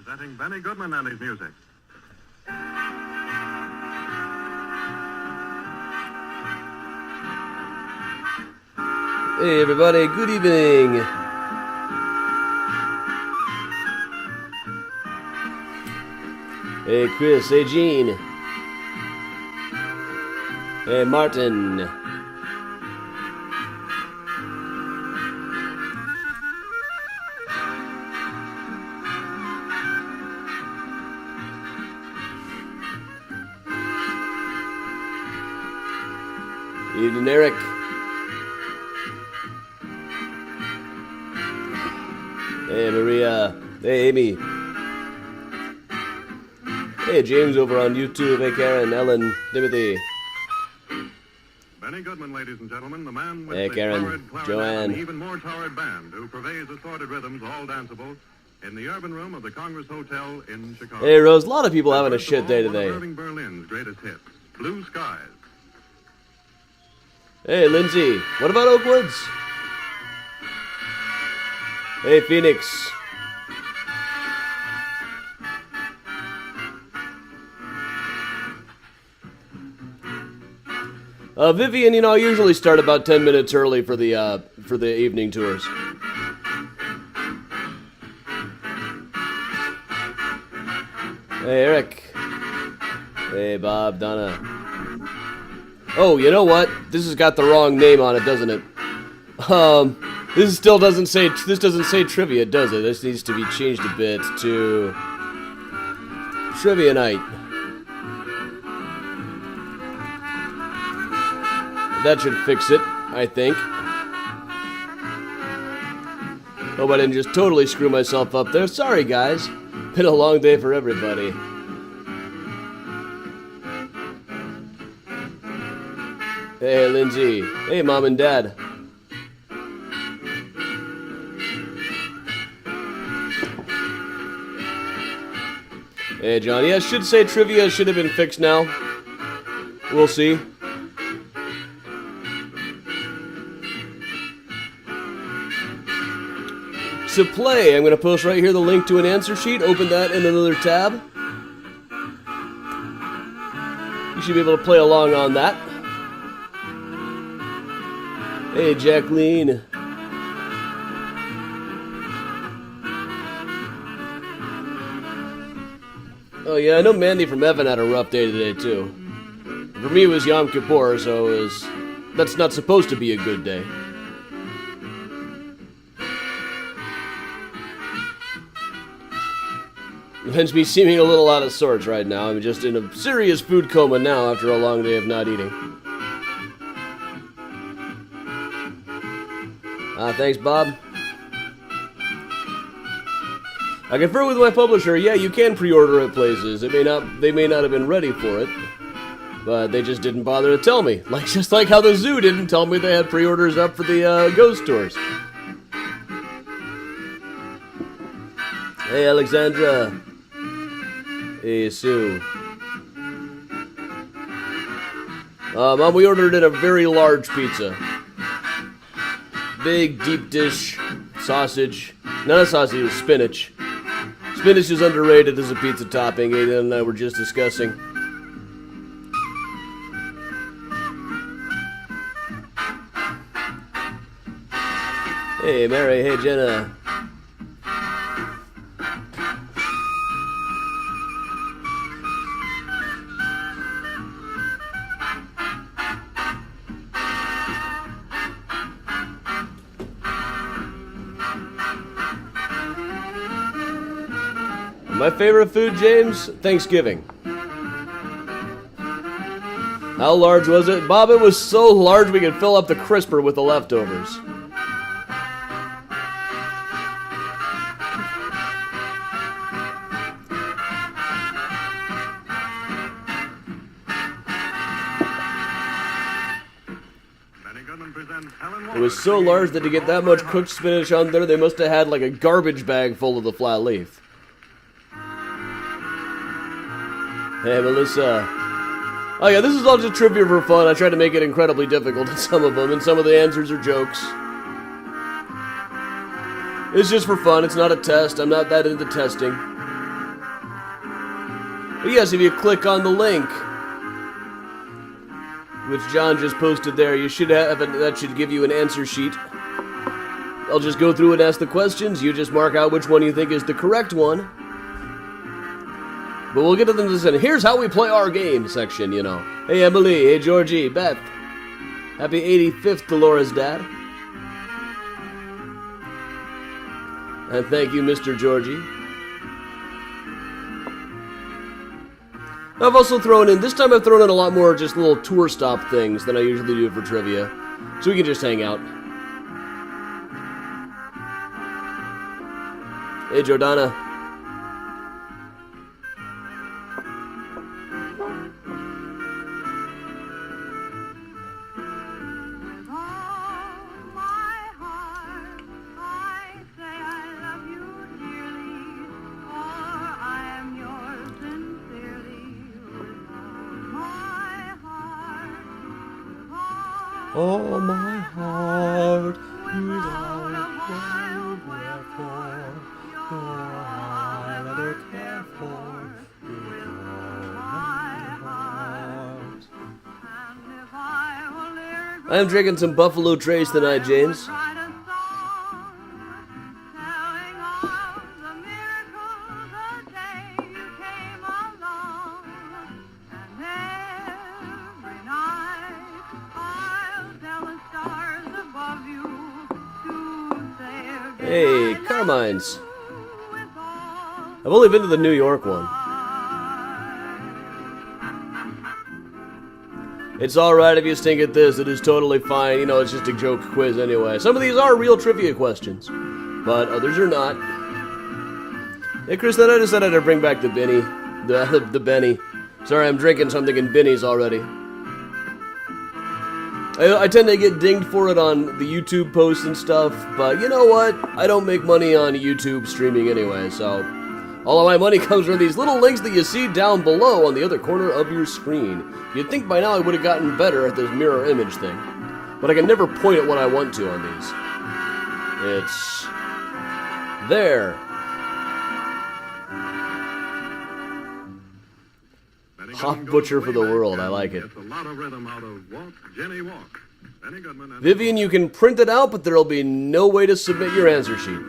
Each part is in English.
presenting Benny Goodman and his music. Hey everybody, good evening. Hey Chris, hey Gene. Hey Martin. Evening, Eric. Hey, Maria. Hey, Amy. Hey, James over on YouTube. Hey, Karen, Ellen, Timothy. Benny Goodman, ladies and gentlemen, the man with Hey, the Karen, florid clarinet Joanne. and even more florid band who purveys assorted rhythms, all danceable, in the urban room of the Congress Hotel in Chicago. Hey, Rose. A lot of people having a First of all, shit day one of today. Irving Berlin's greatest hits, Blue Skies. Hey, Lindsay. What about Oakwoods? Hey, Phoenix. Vivian, you know, I usually start about 10 minutes early for the evening tours. Hey, Eric. Hey, Bob, Donna. Oh, you know what? This has got the wrong name on it, doesn't it? This still doesn't say trivia, does it? This needs to be changed a bit to Trivia Night. That should fix it, I think. Hope I didn't just totally screw myself up there. Sorry, guys. Been a long day for everybody. Hey, Lindsay. Hey, Mom and Dad. Hey, John. Yeah, should say trivia should have been fixed now. We'll see. To play, I'm going to post right here the link to an answer sheet. Open that in another tab. You should be able to play along on that. Hey, Jacqueline. Oh, yeah, I know Mandy from Evan had a rough day today, too. For me, it was Yom Kippur, so that's not supposed to be a good day. Hence me seeming a little out of sorts right now. I'm just in a serious food coma now after a long day of not eating. Thanks, Bob. I confer with my publisher. Yeah, you can pre-order at places. They may not have been ready for it, but they just didn't bother to tell me. Just like how the zoo didn't tell me they had pre-orders up for the ghost tours. Hey, Alexandra. Hey, Sue. Mom, we ordered in a very large pizza. Big, deep dish, sausage. Not a sausage, it was spinach. Spinach is underrated as a pizza topping, Aiden and I were just discussing. Hey, Mary. Hey, Jenna. My favorite food, James? Thanksgiving. How large was it? Bob, it was so large we could fill up the crisper with the leftovers. It was so large that to get that much cooked spinach on there, they must have had like a garbage bag full of the flat leaf. Hey, Melissa. Oh yeah, this is all just trivia for fun. I tried to make it incredibly difficult in some of them, and some of the answers are jokes. It's just for fun. It's not a test. I'm not that into testing. But yes, if you click on the link, which John just posted there, you should have that should give you an answer sheet. I'll just go through and ask the questions. You just mark out which one you think is the correct one. But we'll get to them in here's how we play our game section, you know. Hey Emily, hey Georgie, Beth. Happy 85th to Laura's dad. And thank you, Mr. Georgie. I've also thrown in, this time I've thrown in a lot more just little tour stop things than I usually do for trivia. So we can just hang out. Hey, Jordana. Oh, my heart, with all of wild wherefore, I rather care for, with all my heart. I'm drinking some Buffalo Trace tonight, James. Hey, Carmine's. I've only been to the New York one. It's alright if you stink at this, it is totally fine. You know, it's just a joke quiz anyway. Some of these are real trivia questions, but others are not. Hey, Chris, then I decided to bring back the Benny. The Benny. Sorry, I'm drinking something in Benny's already. I tend to get dinged for it on the YouTube posts and stuff, but you know what? I don't make money on YouTube streaming anyway, so all of my money comes from these little links that you see down below on the other corner of your screen. You'd think by now I would have gotten better at this mirror image thing, but I can never point at what I want to on these. It's there. Hop Butcher for the world, I like it. Vivian, you can print it out, but there'll be no way to submit your answer sheet.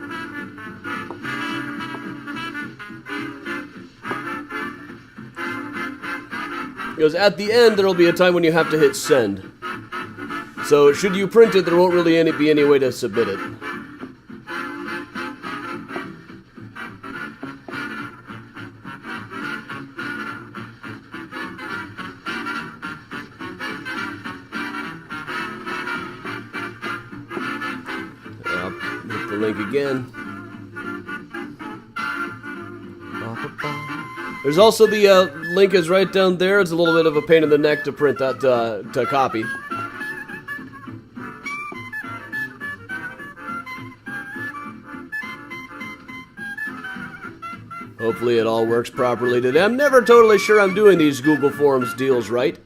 Because at the end, there'll be a time when you have to hit send. So, should you print it, there won't really be any way to submit it. Hit the link again. There's also the link is right down there. It's a little bit of a pain in the neck to print that, to copy. Hopefully it all works properly today. I'm never totally sure I'm doing these Google Forms deals right.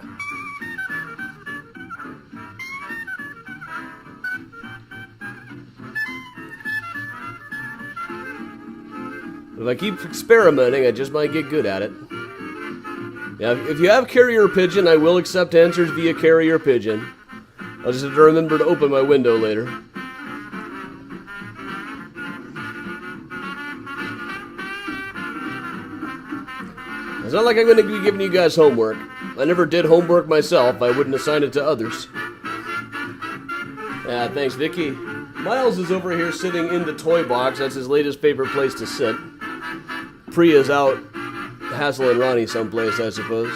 If I keep experimenting, I just might get good at it. Yeah, if you have carrier pigeon, I will accept answers via carrier pigeon. I'll just have to remember to open my window later. It's not like I'm going to be giving you guys homework. I never did homework myself. I wouldn't assign it to others. Yeah, thanks, Vicky. Miles is over here sitting in the toy box. That's his latest favorite place to sit. Priya's out hassling Ronnie someplace, I suppose.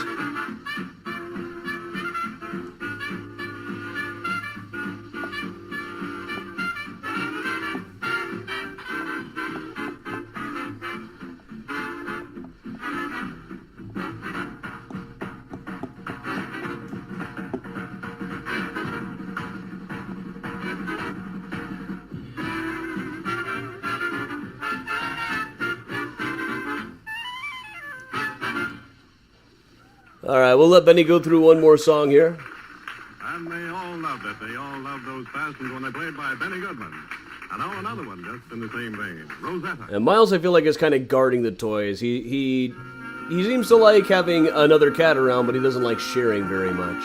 Alright, we'll let Benny go through one more song here. And they all loved it. They all loved those bastards when they played by Benny Goodman. And now another one just in the same vein, Rosetta. And Miles, I feel like, is kind of guarding the toys. He He seems to like having another cat around, but he doesn't like sharing very much.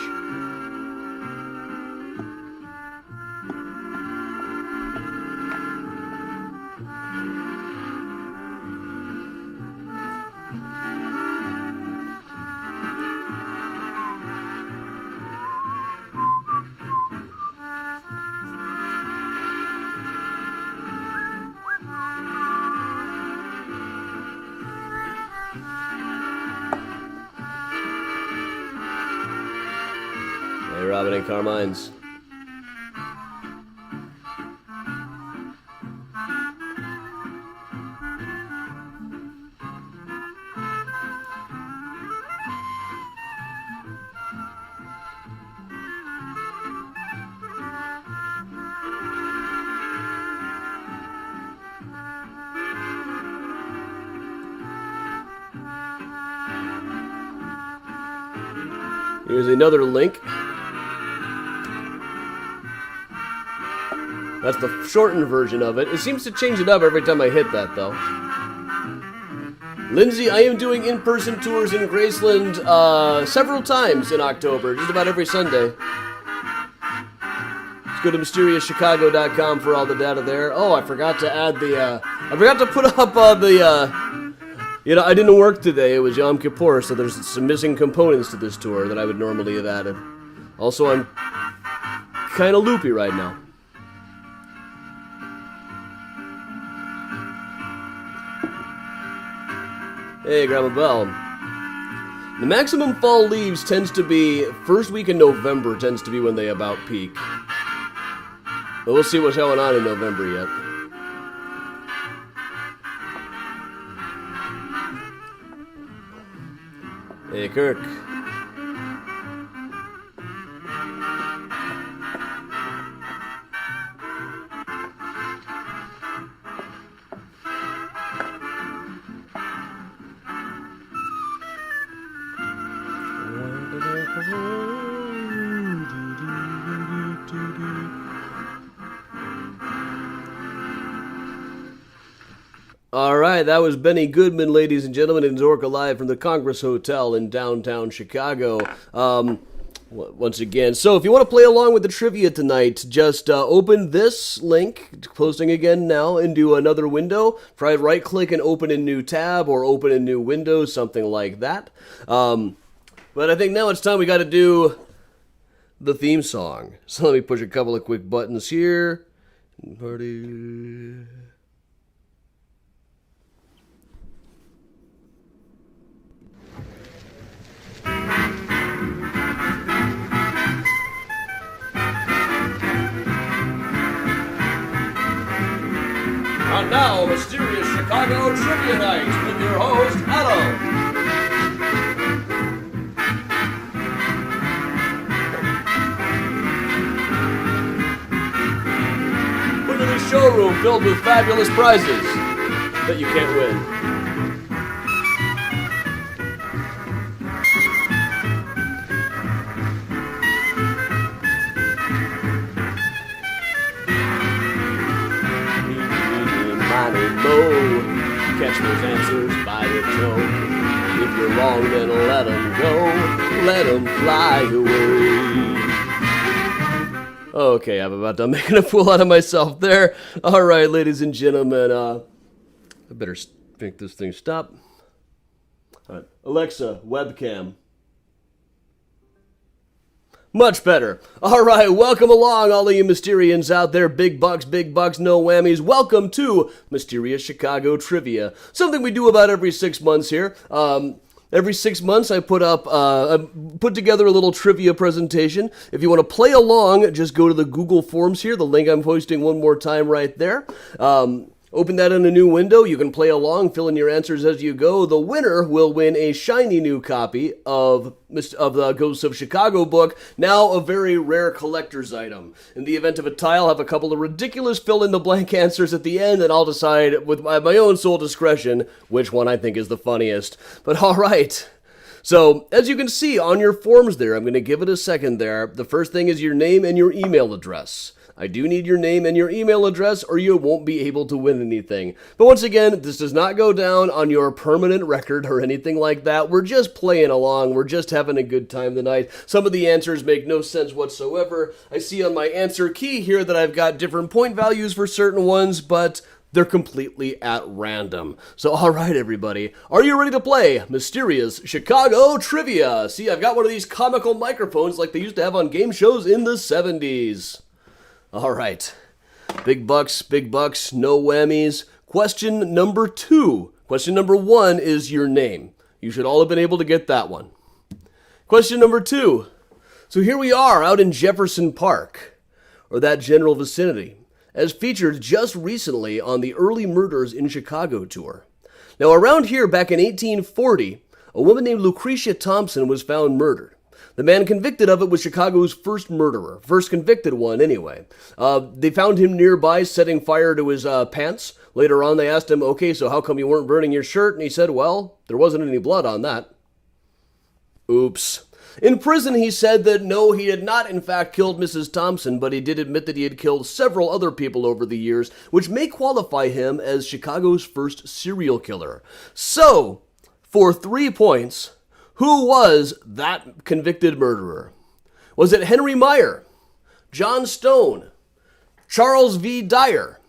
Hey, Robin and Carmine's. Here's another link. That's the shortened version of it. It seems to change it up every time I hit that, though. Lindsay, I am doing in-person tours in Graceland several times in October, just about every Sunday. Let's go to MysteriousSchicago.com for all the data there. Oh, I forgot to add the, I forgot to put up you know, I didn't work today. It was Yom Kippur, so there's some missing components to this tour that I would normally have added. Also, I'm kind of loopy right now. Hey, Grandma Bell. The maximum fall leaves tends to be, first week in November tends to be when they about peak. But we'll see what's going on in November yet. Hey, Kirk. All right, that was Benny Goodman, ladies and gentlemen, in Zorka Live from the Congress Hotel in downtown Chicago. Once again, so if you want to play along with the trivia tonight, just open this link, closing again now, into another window. Try right-click and open a new tab or open a new window, something like that. But I think now it's time we got to do the theme song. So let me push a couple of quick buttons here. Party... And now, Mysterious Chicago Trivia Night with your host, Adam. Look at this showroom filled with fabulous prizes that you can't win. Catch those answers by the toe. If you're wrong, then let them go. Let them fly away. Okay, I'm about done making a fool out of myself there. All right, ladies and gentlemen, I better make this thing stop. All right, Alexa, webcam. Much better. All right, welcome along, all of you Mysterians out there. Big bucks, no whammies. Welcome to Mysterious Chicago Trivia. Something we do about every 6 months here. Every 6 months, I put together a little trivia presentation. If you want to play along, just go to the Google Forms here. The link I'm posting one more time right there. Open that in a new window. You can play along, fill in your answers as you go. The winner will win a shiny new copy of the Ghosts of Chicago book, now a very rare collector's item. In the event of a tie, I'll have a couple of ridiculous fill-in-the-blank answers at the end, and I'll decide with my own sole discretion which one I think is the funniest. But all right. So, as you can see on your forms there, I'm going to give it a second there. The first thing is your name and your email address. I do need your name and your email address or you won't be able to win anything. But once again, this does not go down on your permanent record or anything like that. We're just playing along. We're just having a good time tonight. Some of the answers make no sense whatsoever. I see on my answer key here that I've got different point values for certain ones, but they're completely at random. So, all right, everybody. Are you ready to play Mysterious Chicago Trivia? See, I've got one of these comical microphones like they used to have on game shows in the 70s. All right. Big bucks, no whammies. Question number 2. Question number 1 is your name. You should all have been able to get that one. Question number 2. So here we are out in Jefferson Park, or that general vicinity, as featured just recently on the Early Murders in Chicago tour. Now, around here back in 1840, a woman named Lucretia Thompson was found murdered. The man convicted of it was Chicago's first murderer, first convicted one anyway. They found him nearby setting fire to his pants. Later on, they asked him, okay, so how come you weren't burning your shirt? And he said, well, there wasn't any blood on that. Oops. In prison, he said that no, he had not in fact killed Mrs. Thompson, but he did admit that he had killed several other people over the years, which may qualify him as Chicago's first serial killer. So, for 3 points, who was that convicted murderer? Was it Henry Meyer, John Stone, Charles V. Dyer,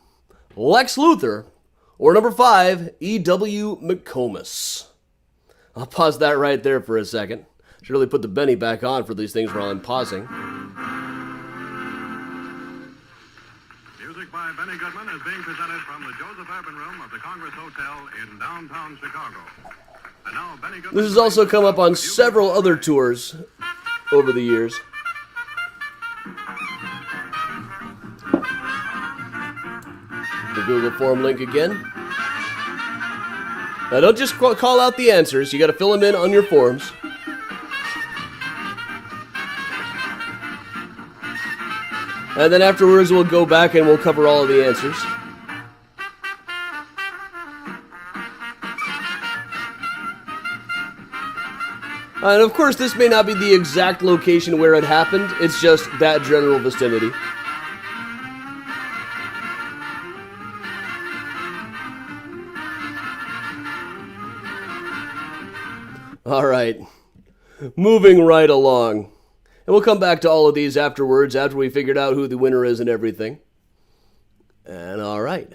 Lex Luthor, or number 5, E.W. McComas? I'll pause that right there for a second. Should really put the Benny back on for these things while I'm pausing. Music by Benny Goodman is being presented from the Joseph Urban Room of the Congress Hotel in downtown Chicago. And now Benny Goodman. This has also come up on several other tours over the years. The Google form link again. Now don't just call out the answers. You got to fill them in on your forms. And then afterwards, we'll go back and we'll cover all of the answers. And of course, this may not be the exact location where it happened. It's just that general vicinity. All right. Moving right along. And we'll come back to all of these afterwards, after we figured out who the winner is and everything. And all right.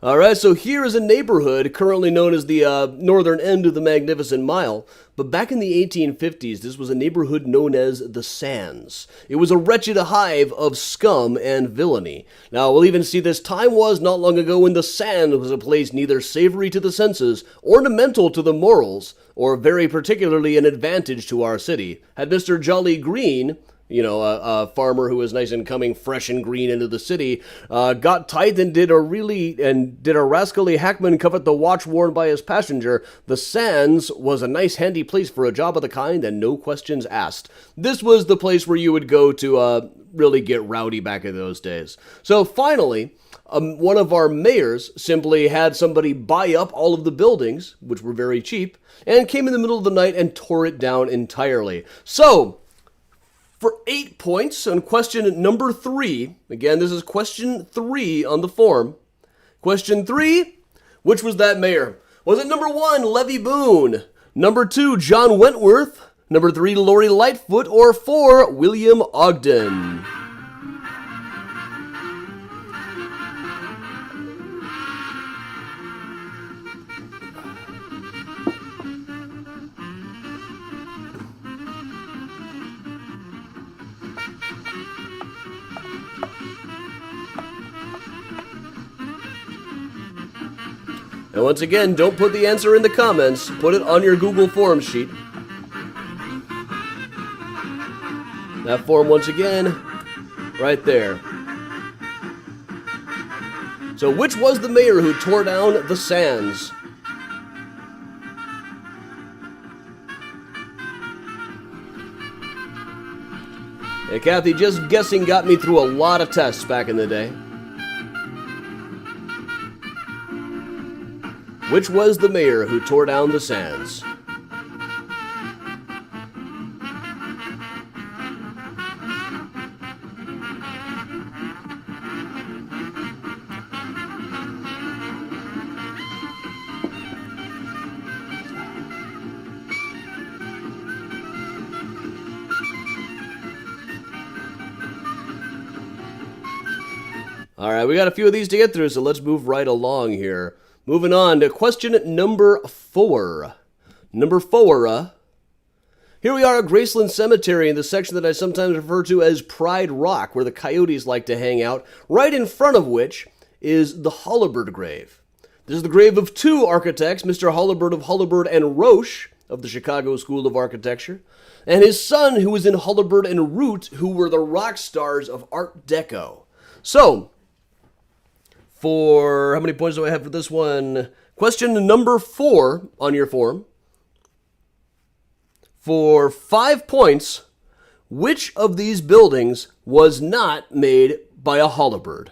All right, so here is a neighborhood currently known as the northern end of the Magnificent Mile. But back in the 1850s, this was a neighborhood known as the Sands. It was a wretched hive of scum and villainy. Now, we'll even see this time was not long ago when the Sand was a place neither savory to the senses, ornamental to the morals, or very particularly an advantage to our city. Had Mr. Jolly Green, you know, a farmer who was nice and coming fresh and green into the city, got tight and did a rascally hackman covet the watch worn by his passenger, the Sands was a nice handy place for a job of the kind and no questions asked. This was the place where you would go to really get rowdy back in those days. So finally, one of our mayors simply had somebody buy up all of the buildings, which were very cheap, and came in the middle of the night and tore it down entirely. So, for 8 points on question number 3, again, this is question 3 on the form. Question 3, which was that mayor? Was it number 1, Levy Boone? Number 2, John Wentworth? Number 3, Lori Lightfoot? Or 4, William Ogden? And once again, don't put the answer in the comments. Put it on your Google Forms sheet. That form, once again, right there. So which was the mayor who tore down the Sands? Hey, Kathy, just guessing got me through a lot of tests back in the day. Which was the mayor who tore down the Sands? All right, we got a few of these to get through, so let's move right along here. Moving on to question number 4. Number 4, here we are at Graceland Cemetery in the section that I sometimes refer to as Pride Rock, where the coyotes like to hang out, right in front of which is the Hollander grave. This is the grave of 2 architects, Mr. Hollander of Hollander and Roche of the Chicago School of Architecture, and his son, who was in Hollander and Root, who were the rock stars of Art Deco. So, for how many points do I have for this one? Question number 4 on your form. For 5 points, which of these buildings was not made by a Hollander?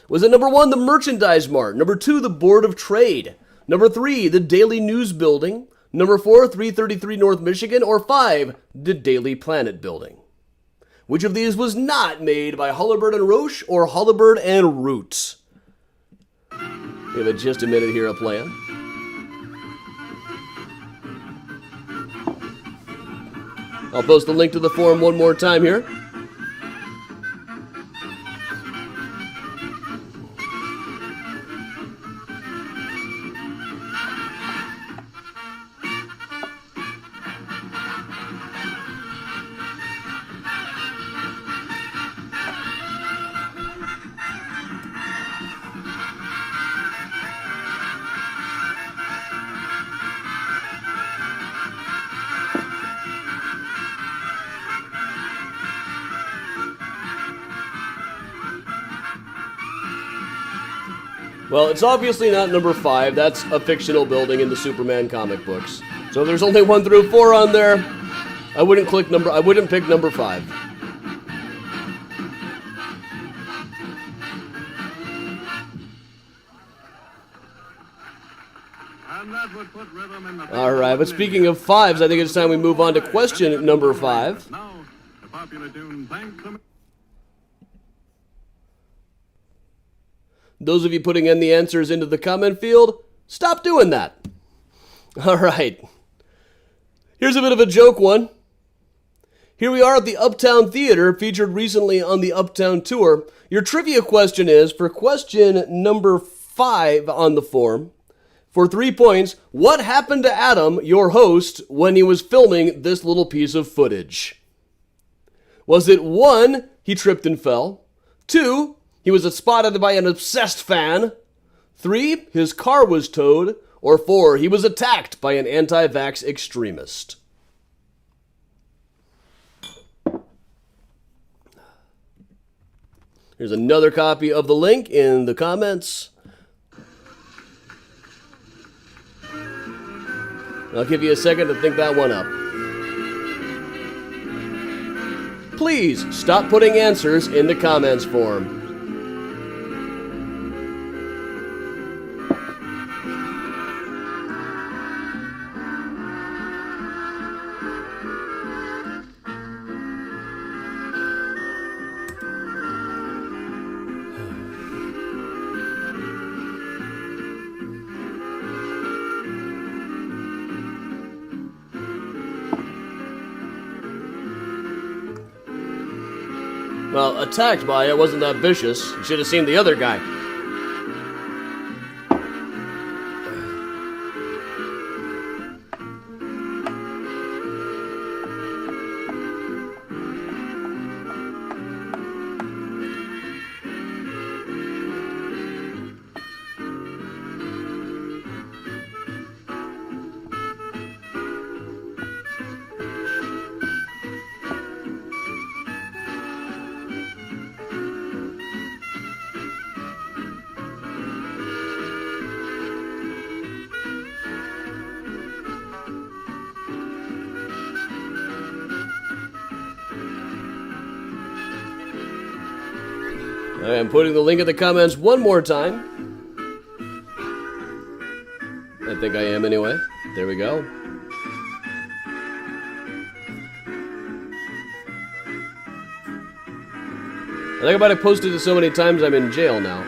Was it number 1, the Merchandise Mart? Number 2, the Board of Trade? Number 3, the Daily News Building? Number 4, 333 North Michigan? Or 5, the Daily Planet Building? Which of these was not made by Hollander and Roche or Hollander and Root? We have just a minute here of playing. I'll post the link to the forum one more time here. Well, it's obviously not number 5. That's a fictional building in the Superman comic books. So if there's only 1 through 4 on there, I wouldn't pick number 5. All right, but speaking of 5s, I think it's time we move on to question number 5. Now, the popular tune, Thanks a Those of you putting in the answers into the comment field, stop doing that. All right. Here's a bit of a joke one. Here we are at the Uptown Theater, featured recently on the Uptown Tour. Your trivia question is, for question number 5 on the form, for 3 points, what happened to Adam, your host, when he was filming this little piece of footage? Was it 1, he tripped and fell? 2, he was spotted by an obsessed fan? 3, his car was towed? Or 4, he was attacked by an anti-vax extremist? Here's another copy of the link in the comments. I'll give you a second to think that one up. Please stop putting answers in the comments form. Well, attacked by it wasn't that vicious. You should have seen the other guy. I'm putting the link in the comments one more time. I think I am anyway. There we go. I think about I posted it so many times I'm in jail now.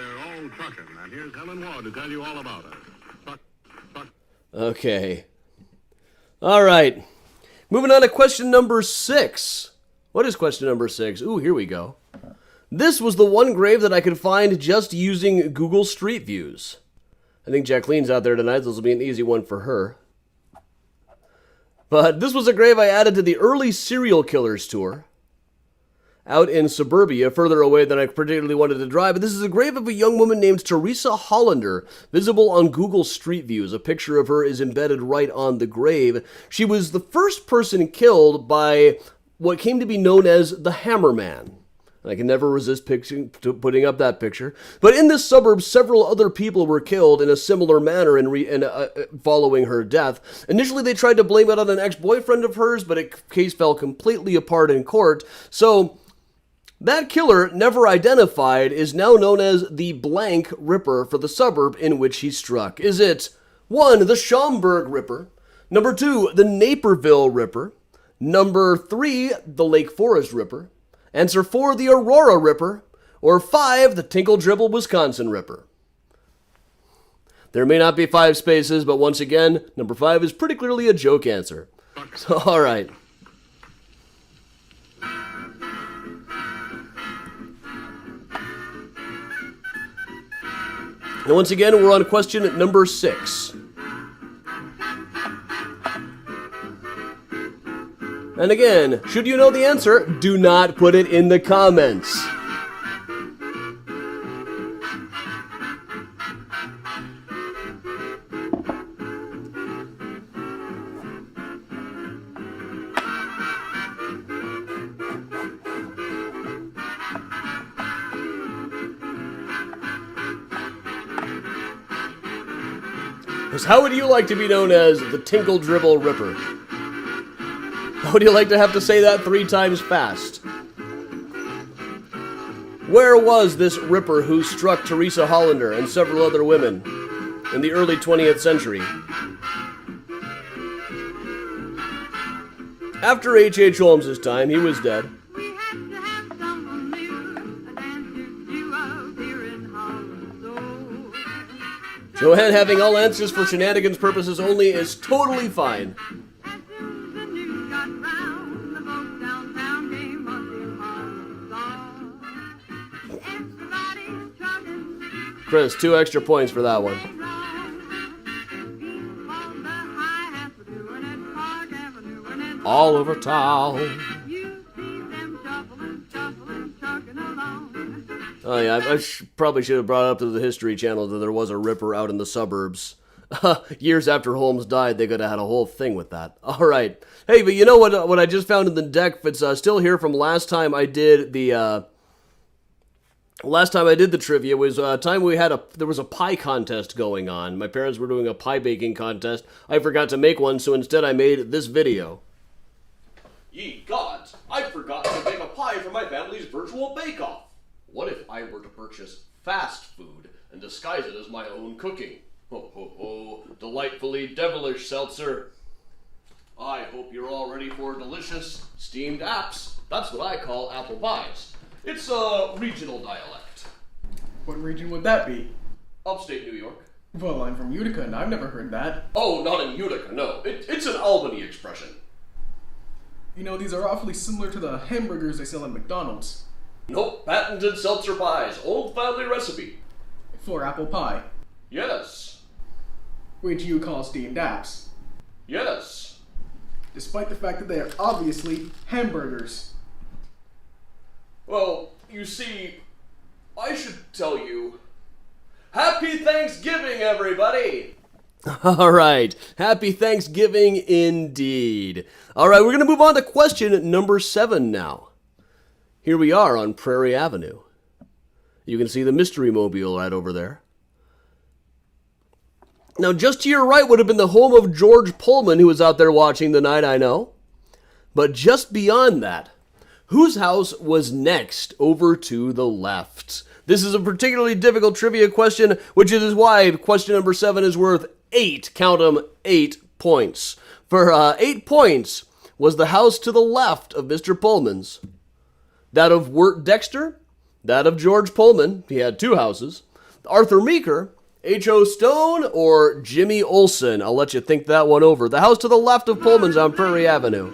they're all trucking, and here's Helen Ward to tell you all about her. Truck. Okay. All right. Moving on to question number 6. What is question number 6? Ooh, here we go. This was the one grave that I could find just using Google Street Views. I think Jacqueline's out there tonight, so this will be an easy one for her. But this was a grave I added to the early serial killers tour. Out in suburbia, further away than I particularly wanted to drive. But this is a grave of a young woman named Teresa Hollander, visible on Google Street Views. A picture of her is embedded right on the grave. She was the first person killed by what came to be known as the Hammer Man. I can never resist putting up that picture. But in this suburb, several other people were killed in a similar manner following her death. Initially, they tried to blame it on an ex-boyfriend of hers, but the case fell completely apart in court. So that killer, never identified, is now known as the blank Ripper for the suburb in which he struck. Is it 1, the Schaumburg Ripper, number 2, the Naperville Ripper, number 3, the Lake Forest Ripper, answer 4, the Aurora Ripper, or 5, the Tinkle Dribble, Wisconsin Ripper? There may not be 5 spaces, but once again, number 5 is pretty clearly a joke answer. So, all right. And once again, we're on question number 6. And again, should you know the answer, do not put it in the comments. How would you like to be known as the Tinkle Dribble Ripper? How would you like to have to say that 3 times fast? Where was this Ripper who struck Teresa Hollander and several other women in the early 20th century? After H.H. Holmes' time, he was dead. Joanne having all answers for shenanigans purposes only is totally fine. Chris, 2 extra points for that one. All over town. Oh yeah, I probably should have brought up to the History Channel that there was a Ripper out in the suburbs. Years after Holmes died, they could have had a whole thing with that. All right. Hey, but you know what I just found in the deck? It's still here from last time I did the... Last time I did the trivia was a time there was a pie contest going on. My parents were doing a pie baking contest. I forgot to make one, so instead I made this video. Ye gods, I forgot to make a pie for my family's virtual bake-off. What if I were to purchase fast food and disguise it as my own cooking? Ho ho ho, delightfully devilish seltzer. I hope you're all ready for delicious steamed apps. That's what I call apple pies. It's a regional dialect. What region would that be? Upstate New York. Well, I'm from Utica, and I've never heard that. Oh, not in Utica, no. It's an Albany expression. You know, these are awfully similar to the hamburgers they sell at McDonald's. Nope, patented seltzer pies, old family recipe. For apple pie. Yes. Which you call steamed apps. Yes. Despite the fact that they are obviously hamburgers. Well, you see, I should tell you, Happy Thanksgiving, everybody! All right, Happy Thanksgiving indeed. All right, we're going to move on to question number 7 now. Here we are on Prairie Avenue. You can see the Mystery Mobile right over there. Now, just to your right would have been the home of George Pullman, who was out there watching the night, I know. But just beyond that, whose house was next over to the left? This is a particularly difficult trivia question, which is why question number 7 is worth 8, count them, 8 points. For 8 points was the house to the left of Mr. Pullman's. That of Wirt Dexter, that of George Pullman, he had 2 houses, Arthur Meeker, H.O. Stone, or Jimmy Olsen? I'll let you think that one over. The house to the left of Pullman's on Prairie Avenue.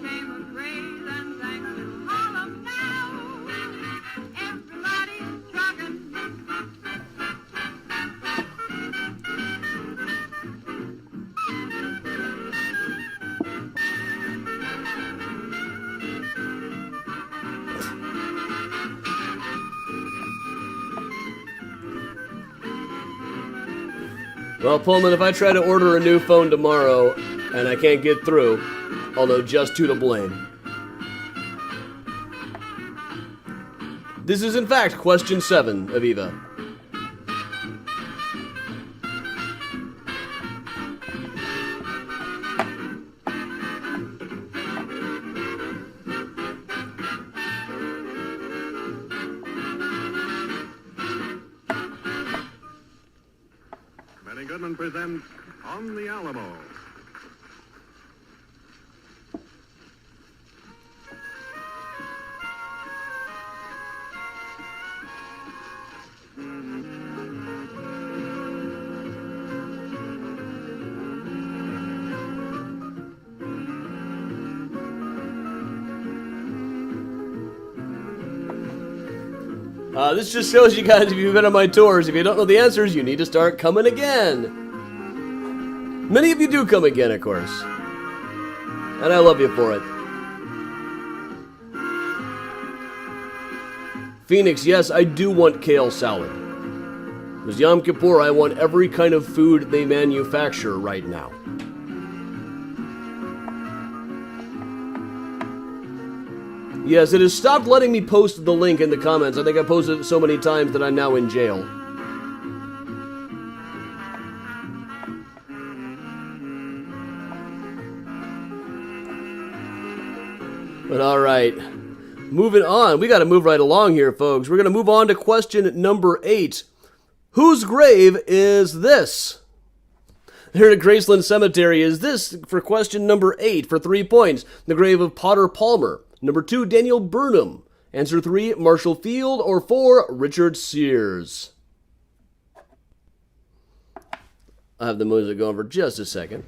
Well, Pullman, if I try to order a new phone tomorrow and I can't get through, I'll know just who to blame. This is, in fact, question 7 of Eva. Benny Goodman presents On the Alamo. This just shows you guys, if you've been on my tours, if you don't know the answers, you need to start coming again. Many of you do come again, of course. And I love you for it. Phoenix, yes, I do want kale salad. Because Yom Kippur, I want every kind of food they manufacture right now. Yes, it has stopped letting me post the link in the comments. I think I posted it so many times that I'm now in jail. But alright, moving on. We got to move right along here, folks. We're going to move on to question number 8. Whose grave is this? Here at Graceland Cemetery is this for question number 8 for 3 points. The grave of Potter Palmer. Number 2, Daniel Burnham. Answer 3, Marshall Field. Or 4, Richard Sears. I'll have the music going for just a second.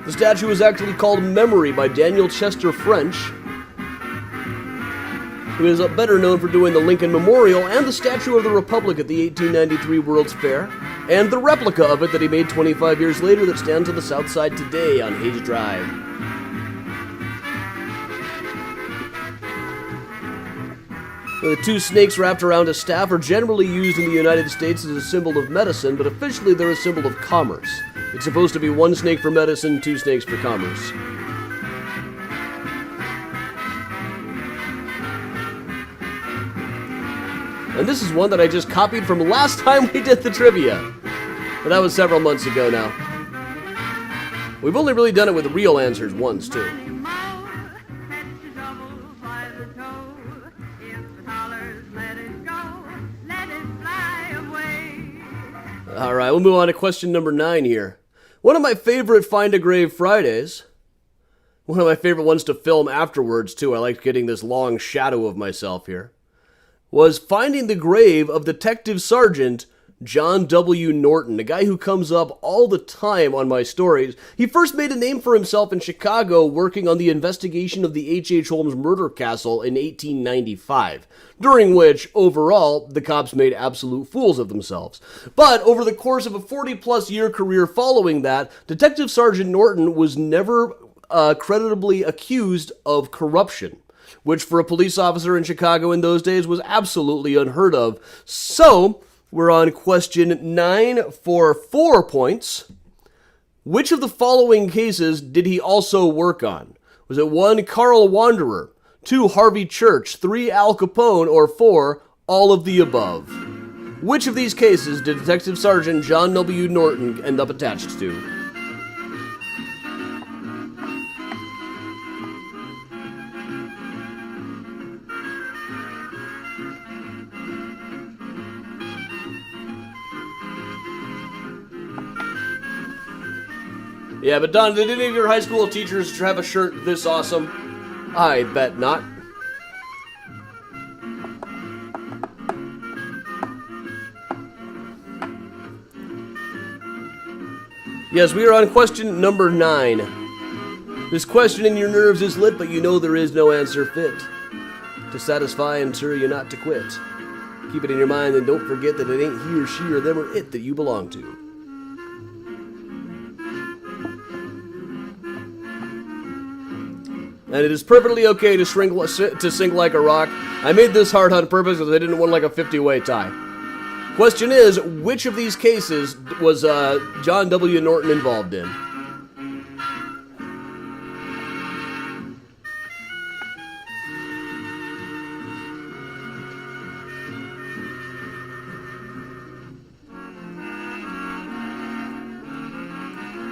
The statue is actually called Memory by Daniel Chester French, who is better known for doing the Lincoln Memorial and the Statue of the Republic at the 1893 World's Fair, and the replica of it that he made 25 years later that stands on the south side today on Hayes Drive. The 2 snakes wrapped around a staff are generally used in the United States as a symbol of medicine, but officially they're a symbol of commerce. It's supposed to be 1 snake for medicine, 2 snakes for commerce. And this is one that I just copied from last time we did the trivia. But that was several months ago now. We've only really done it with real answers once, too. Alright, we'll move on to question number 9 here. One of my favorite Find a Grave Fridays. One of my favorite ones to film afterwards, too. I like getting this long shadow of myself here. Was finding the grave of Detective Sergeant John W. Norton, a guy who comes up all the time on my stories. He first made a name for himself in Chicago working on the investigation of the H.H. Holmes murder castle in 1895, during which, overall, the cops made absolute fools of themselves. But over the course of a 40-plus year career following that, Detective Sergeant Norton was never creditably accused of corruption, which for a police officer in Chicago in those days was absolutely unheard of. So, we're on question 9 for 4 points. Which of the following cases did he also work on? Was it 1, Carl Wanderer, 2, Harvey Church, 3, Al Capone, or 4, all of the above? Which of these cases did Detective Sergeant John W. Norton end up attached to? Yeah, but Don, did any of your high school teachers have a shirt this awesome? I bet not. Yes, we are on question number 9. This question in your nerves is lit, but you know there is no answer fit to satisfy and ensure you not to quit. Keep it in your mind and don't forget that it ain't he or she or them or it that you belong to. And it is perfectly okay to sink like a rock. I made this hard on purpose because I didn't want like a 50-way tie. Question is, which of these cases was John W. Norton involved in?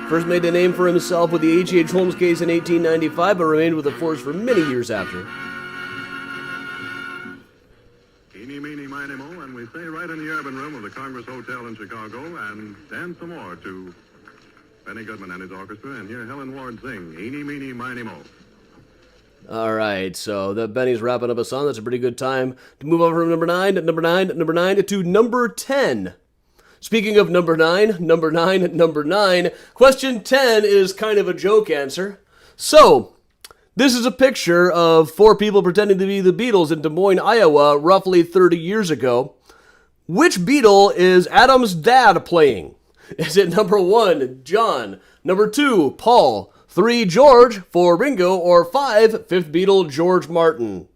First made a name for himself with the H.H. Holmes case in 1895, but remained with the force for many years after. Eeny, meeny, miny, mo, and we stay right in the urban room of the Congress Hotel in Chicago and dance some more to Benny Goodman and his orchestra and hear Helen Ward sing Eeny, meeny, miny, mo. All right, so that Benny's wrapping up a song. That's a pretty good time to move over from number 9 to number 9 to number 10. Speaking of number 9, question 10 is kind of a joke answer. So, this is a picture of 4 people pretending to be the Beatles in Des Moines, Iowa, roughly 30 years ago. Which Beatle is Adam's dad playing? Is it number 1, John, number 2, Paul, 3, George, 4, Ringo, or 5, 5th Beatle, George Martin?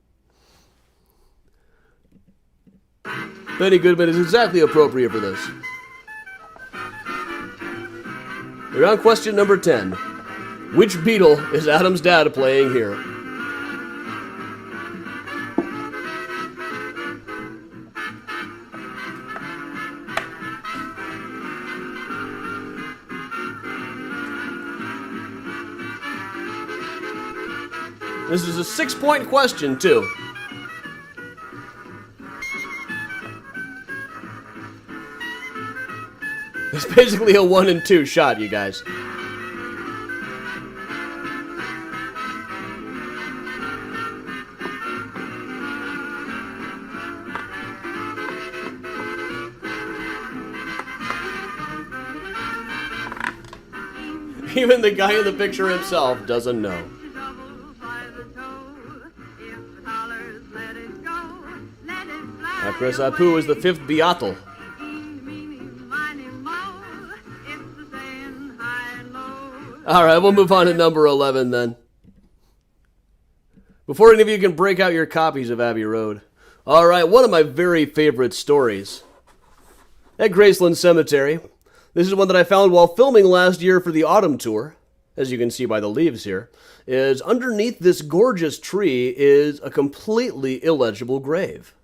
Benny Goodman is exactly appropriate for this. We're on question number 10. Which Beatle is Adam's dad playing here? This is a 6-point question, too. It's basically a 1 and 2 shot, you guys. Even the guy in the picture himself doesn't know. Chris Apu is the 5th Beatle. All right, we'll move on to number 11 then. Before any of you can break out your copies of Abbey Road. All right, one of my very favorite stories. At Graceland Cemetery. This is one that I found while filming last year for the autumn tour. As you can see by the leaves here. Is underneath this gorgeous tree is a completely illegible grave.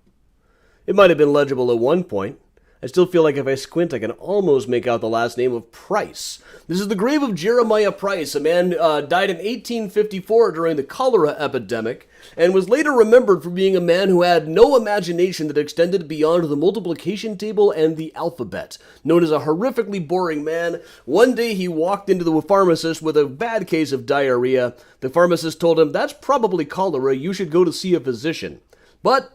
It might have been legible at one point. I still feel like if I squint, I can almost make out the last name of Price. This is the grave of Jeremiah Price, a man died in 1854 during the cholera epidemic, and was later remembered for being a man who had no imagination that extended beyond the multiplication table and the alphabet. Known as a horrifically boring man, one day he walked into the pharmacist with a bad case of diarrhea. The pharmacist told him, "That's probably cholera, you should go to see a physician." But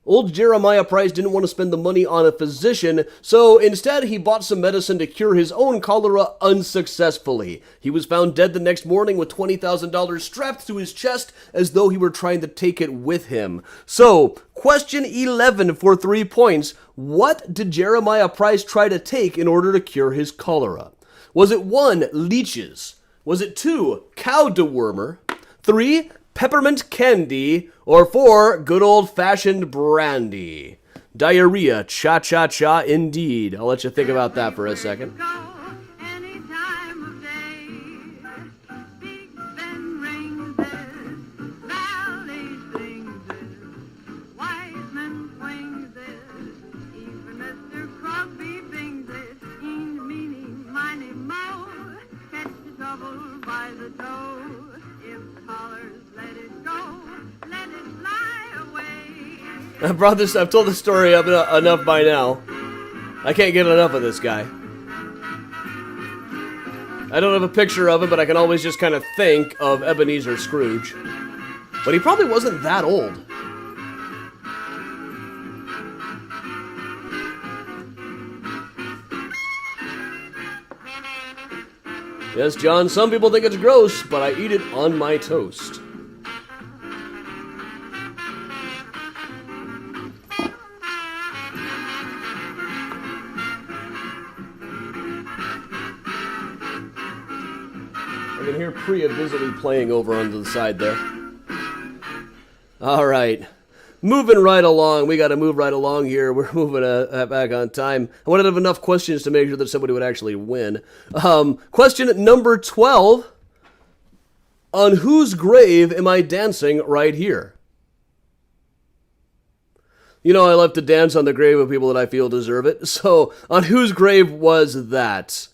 old Jeremiah Price didn't want to spend the money on a physician, so instead he bought some medicine to cure his own cholera unsuccessfully. He was found dead the next morning with $20,000 strapped to his chest as though he were trying to take it with him. So, question 11 for 3 points. What did Jeremiah Price try to take in order to cure his cholera? Was it 1, leeches? Was it 2, cow dewormer? 3, peppermint candy, or 4, good old-fashioned brandy? Diarrhea, cha-cha-cha indeed. I'll let you think about that for a second. I've told this story enough by now. I can't get enough of this guy. I don't have a picture of him, but I can always just kind of think of Ebenezer Scrooge. But he probably wasn't that old. Yes, John, some people think it's gross, but I eat it on my toast. I can hear Priya busily playing over on the side there. All right. Moving right along. We got to move right along here. We're moving back on time. I wanted to have enough questions to make sure that somebody would actually win. Question number 12. On whose grave am I dancing right here? You know, I love to dance on the grave of people that I feel deserve it. So, on whose grave was that?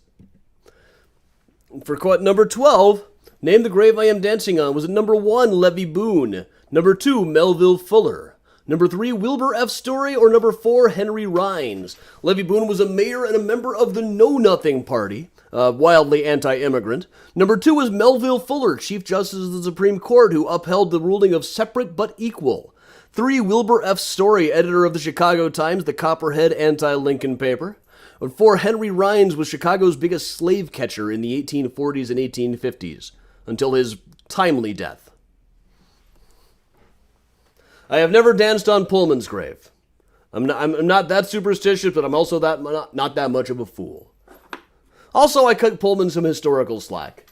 For number 12, name the grave I am dancing on. Was it number 1, Levy Boone? Number 2, Melville Fuller? Number 3, Wilbur F. Story? Or number 4, Henry Rhines? Levy Boone was a mayor and a member of the Know Nothing Party, wildly anti-immigrant. Number 2 was Melville Fuller, Chief Justice of the Supreme Court, who upheld the ruling of separate but equal. 3, Wilbur F. Story, editor of the Chicago Times, the Copperhead anti-Lincoln paper. 4, Henry Rhines was Chicago's biggest slave catcher in the 1840s and 1850s, until his timely death. I have never danced on Pullman's grave. I'm not that superstitious, but I'm also not that much of a fool. Also, I cut Pullman some historical slack.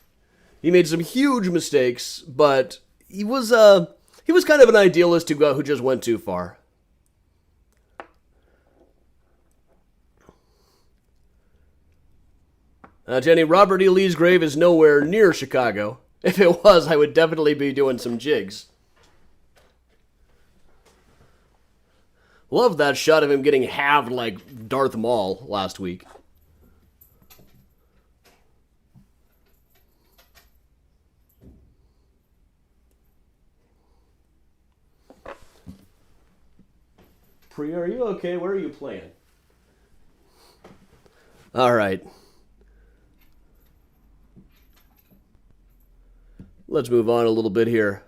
He made some huge mistakes, but he was kind of an idealist who just went too far. Jenny, Robert E. Lee's grave is nowhere near Chicago. If it was, I would definitely be doing some jigs. Love that shot of him getting halved like Darth Maul last week. Priya, are you okay? Where are you playing? All right. Let's move on a little bit here.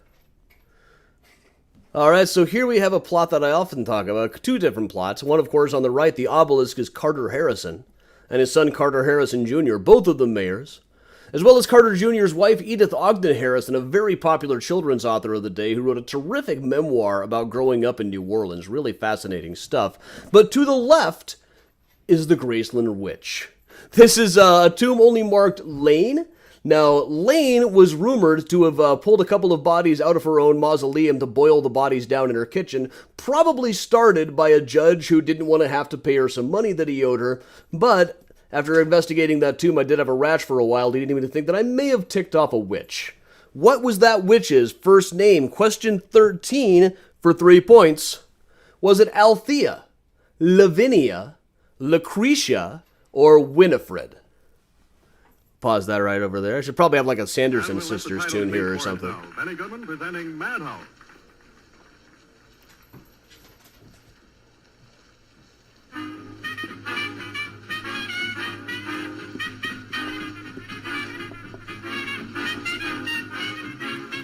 All right, so here we have a plot that I often talk about, two different plots. One, of course, on the right, the obelisk is Carter Harrison and his son Carter Harrison Jr., both of them mayors, as well as Carter Jr.'s wife Edith Ogden Harrison, a very popular children's author of the day who wrote a terrific memoir about growing up in New Orleans. Really fascinating stuff. But to the left is the Graceland Witch. This is a tomb only marked Lane. Now, Lane was rumored to have pulled a couple of bodies out of her own mausoleum to boil the bodies down in her kitchen, probably started by a judge who didn't want to have to pay her some money that he owed her, but after investigating that tomb, I did have a rash for a while, leading me to think that I may have ticked off a witch. What was that witch's first name? Question 13 for 3 points. Was it Althea, Lavinia, Lucretia, or Winifred? Pause that right over there. I should probably have like a Sanderson Sisters tune here or something. Benny Goodman presenting Madhouse.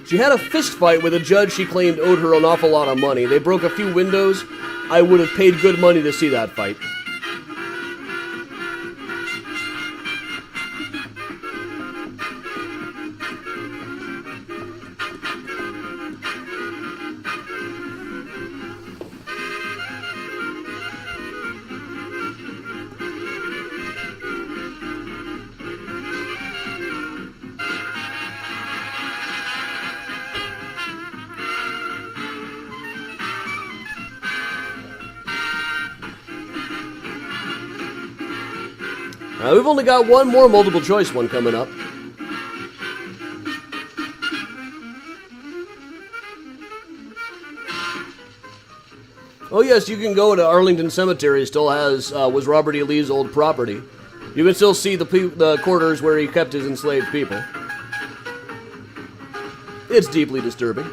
She had a fist fight with a judge she claimed owed her an awful lot of money. They broke a few windows. I would have paid good money to see that fight. We've only got one more multiple choice one coming up. Oh yes, you can go to Arlington Cemetery. Still was Robert E. Lee's old property. You can still see the quarters where he kept his enslaved people. It's deeply disturbing.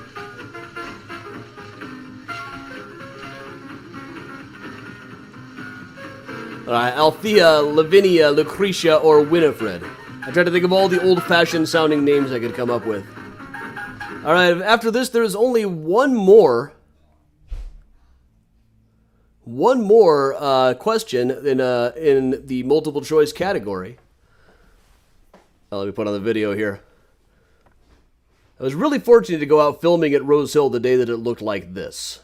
Althea, Lavinia, Lucretia, or Winifred. I tried to think of all the old-fashioned sounding names I could come up with. Alright, after this, there's only one more question in the multiple choice category. Let me put on the video here. I was really fortunate to go out filming at Rose Hill the day that it looked like this.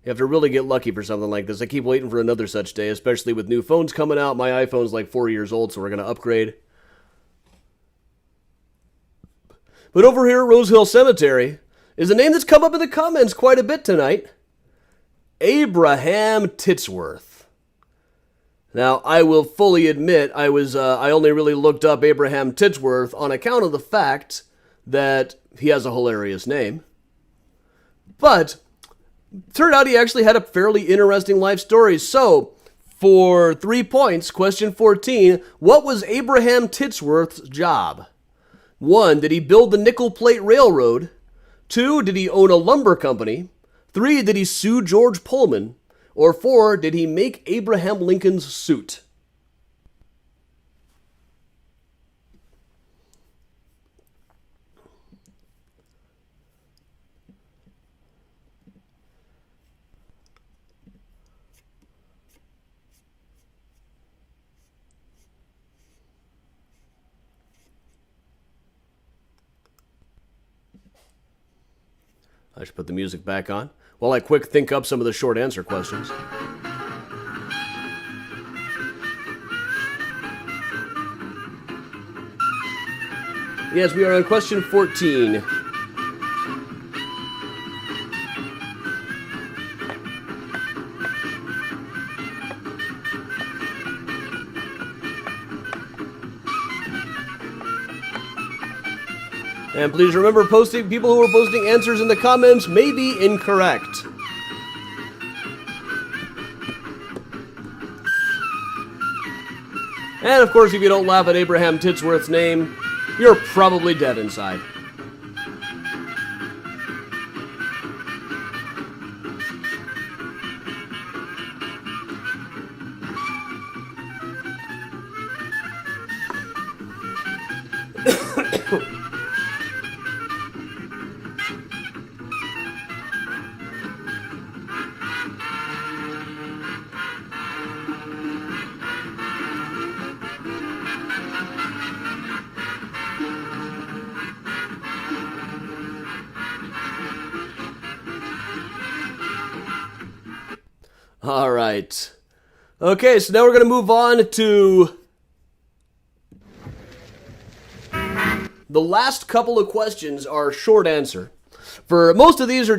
You have to really get lucky for something like this. I keep waiting for another such day, especially with new phones coming out. My iPhone's like 4 years old, so we're going to upgrade. But over here at Rose Hill Cemetery is a name that's come up in the comments quite a bit tonight. Abraham Titsworth. Now, I will fully admit I only really looked up Abraham Titsworth on account of the fact that he has a hilarious name. But turned out he actually had a fairly interesting life story. So, for 3 points, question 14, what was Abraham Titsworth's job? 1, did he build the Nickel Plate Railroad? 2, did he own a lumber company? 3, did he sue George Pullman? Or 4, did he make Abraham Lincoln's suit? I should put the music back on while I quick think up some of the short answer questions. Yes, we are on question 14. And please remember, people who are posting answers in the comments may be incorrect. And of course, if you don't laugh at Abraham Titsworth's name, you're probably dead inside. All right. Okay, so now we're going to move on to the last couple of questions are short answer. For most of these are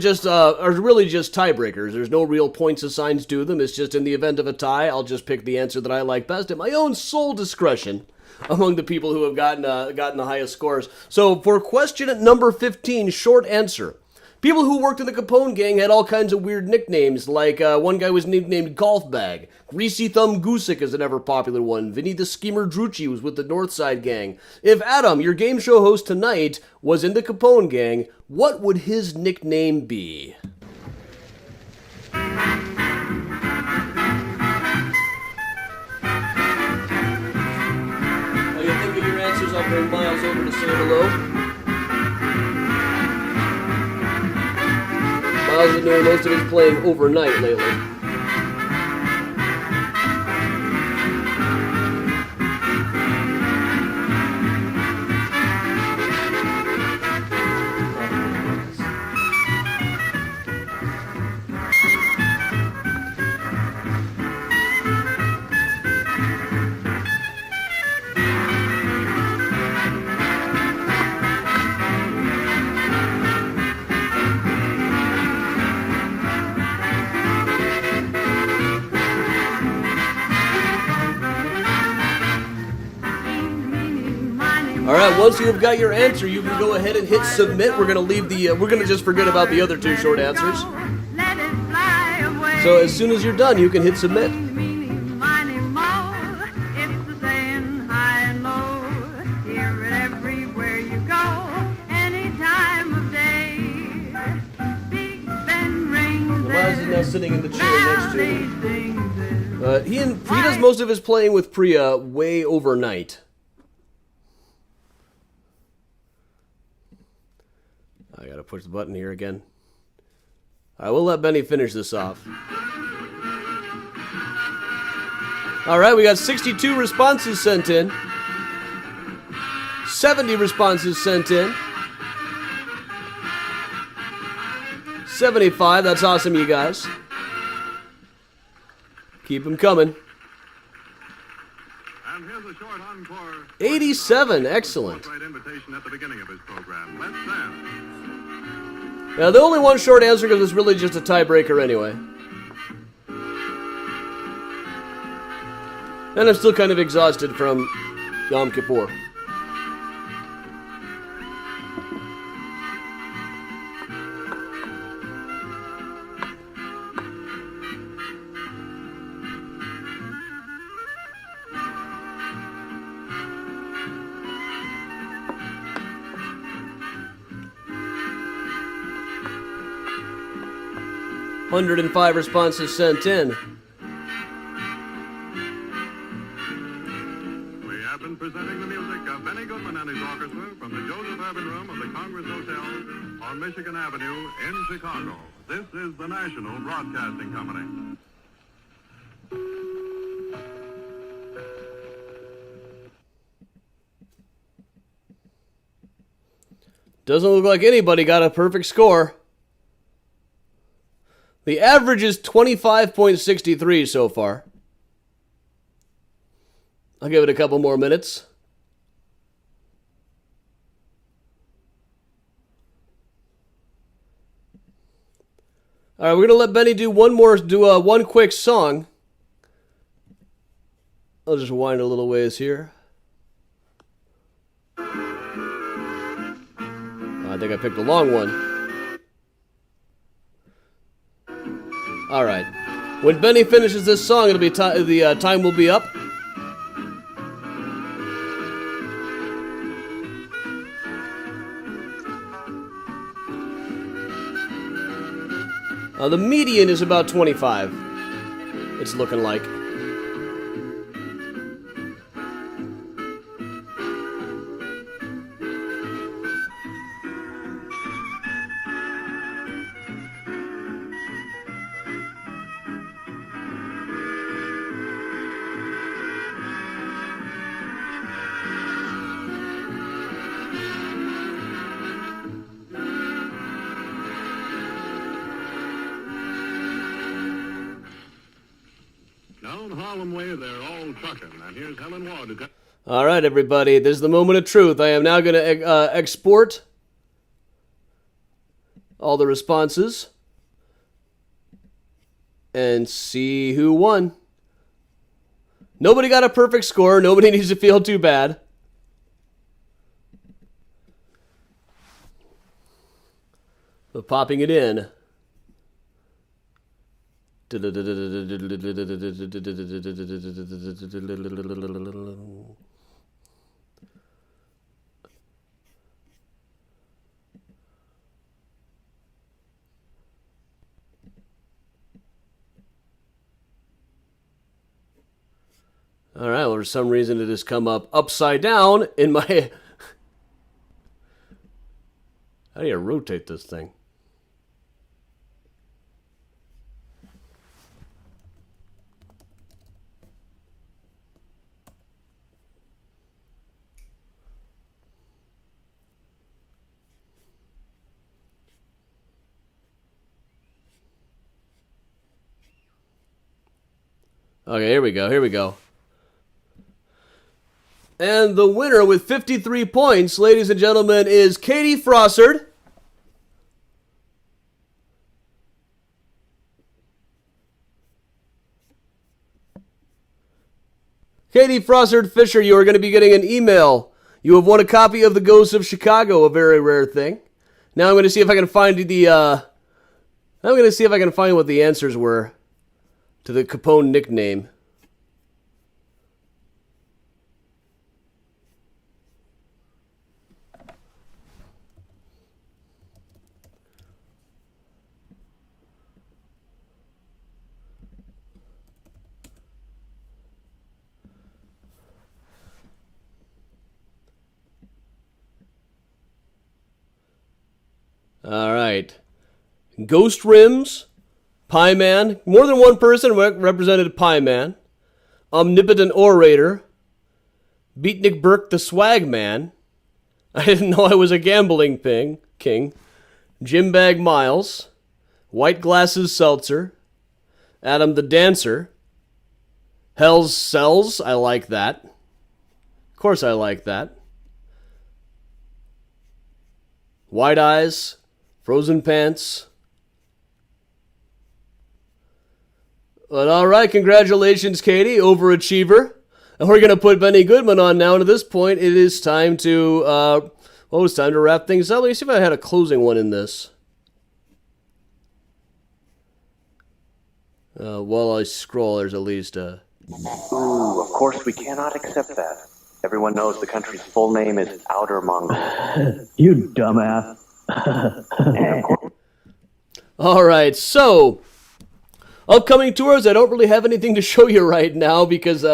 really just tiebreakers. There's no real points assigned to them. It's just in the event of a tie, I'll just pick the answer that I like best at my own sole discretion among the people who have gotten the highest scores. So for question number 15, short answer. People who worked in the Capone gang had all kinds of weird nicknames, like one guy was nicknamed Golf Bag. Greasy Thumb Goosick is an ever-popular one. Vinny the Schemer Drucci was with the Northside gang. If Adam, your game show host tonight, was in the Capone gang, what would his nickname be? While you think of your answers, I'll bring Miles over to say hello. Miles been doing most of his playing overnight lately. Alright, once you have got your answer, you can go ahead and hit submit. We're gonna just forget about the other two short answers. So as soon as you're done, you can hit submit. Miles is now sitting in the chair next to me. He does most of his playing with Priya way overnight. I gotta push the button here again. I will let Benny finish this off. Alright, we got 62 responses sent in. 70 responses sent in. 75, that's awesome, you guys. Keep them coming. And here's a short encore. 87, excellent. Right invitation at the beginning of his program. Let's dance. Now, the only one short answer because it's really just a tiebreaker anyway. And I'm still kind of exhausted from Yom Kippur. Hundred and 5 responses sent in. We have been presenting the music of Benny Goodman and his orchestra from the Joseph Urban Room of the Congress Hotel on Michigan Avenue in Chicago. This is the National Broadcasting Company. Doesn't look like anybody got a perfect score. The average is 25.63 so far. I'll give it a couple more minutes. All right, we're going to let Benny do one quick song. I'll just wind a little ways here. I think I picked the long one. All right. When Benny finishes this song, it'll be the time will be up. The median is about 25. It's looking like. Down Harlem Way, they're all trucking. And here's Helen Ward. All right, everybody. This is the moment of truth. I am now going to export all the responses and see who won. Nobody got a perfect score. Nobody needs to feel too bad. But popping it in. All right, well, for some reason it has come up upside down in my... How do you rotate this thing? Okay, here we go. And the winner with 53 points, ladies and gentlemen, is Katie Frossard. Katie Frossard Fisher, you are going to be getting an email. You have won a copy of The Ghost of Chicago, a very rare thing. Now I'm going to see if I can find what the answers were to the Capone nickname. All right. Ghost Rims, Pie Man. More than one person represented Pie Man. Omnipotent Orator. Beatnik Burke the Swag Man. I didn't know I was a gambling king. Jim Bag Miles. White Glasses Seltzer. Adam the Dancer. Hell's Cells. I like that. Of course I like that. White Eyes. Frozen Pants. But all right, congratulations, Katie, overachiever. And we're going to put Benny Goodman on now. And at this point, it is time to, it's time to wrap things up. Let me see if I had a closing one in this. While I scroll, there's at least a... Ooh, of course we cannot accept that. Everyone knows the country's full name is Outer Mongolia. You dumbass. And of course, All right, so... upcoming tours, I don't really have anything to show you right now because,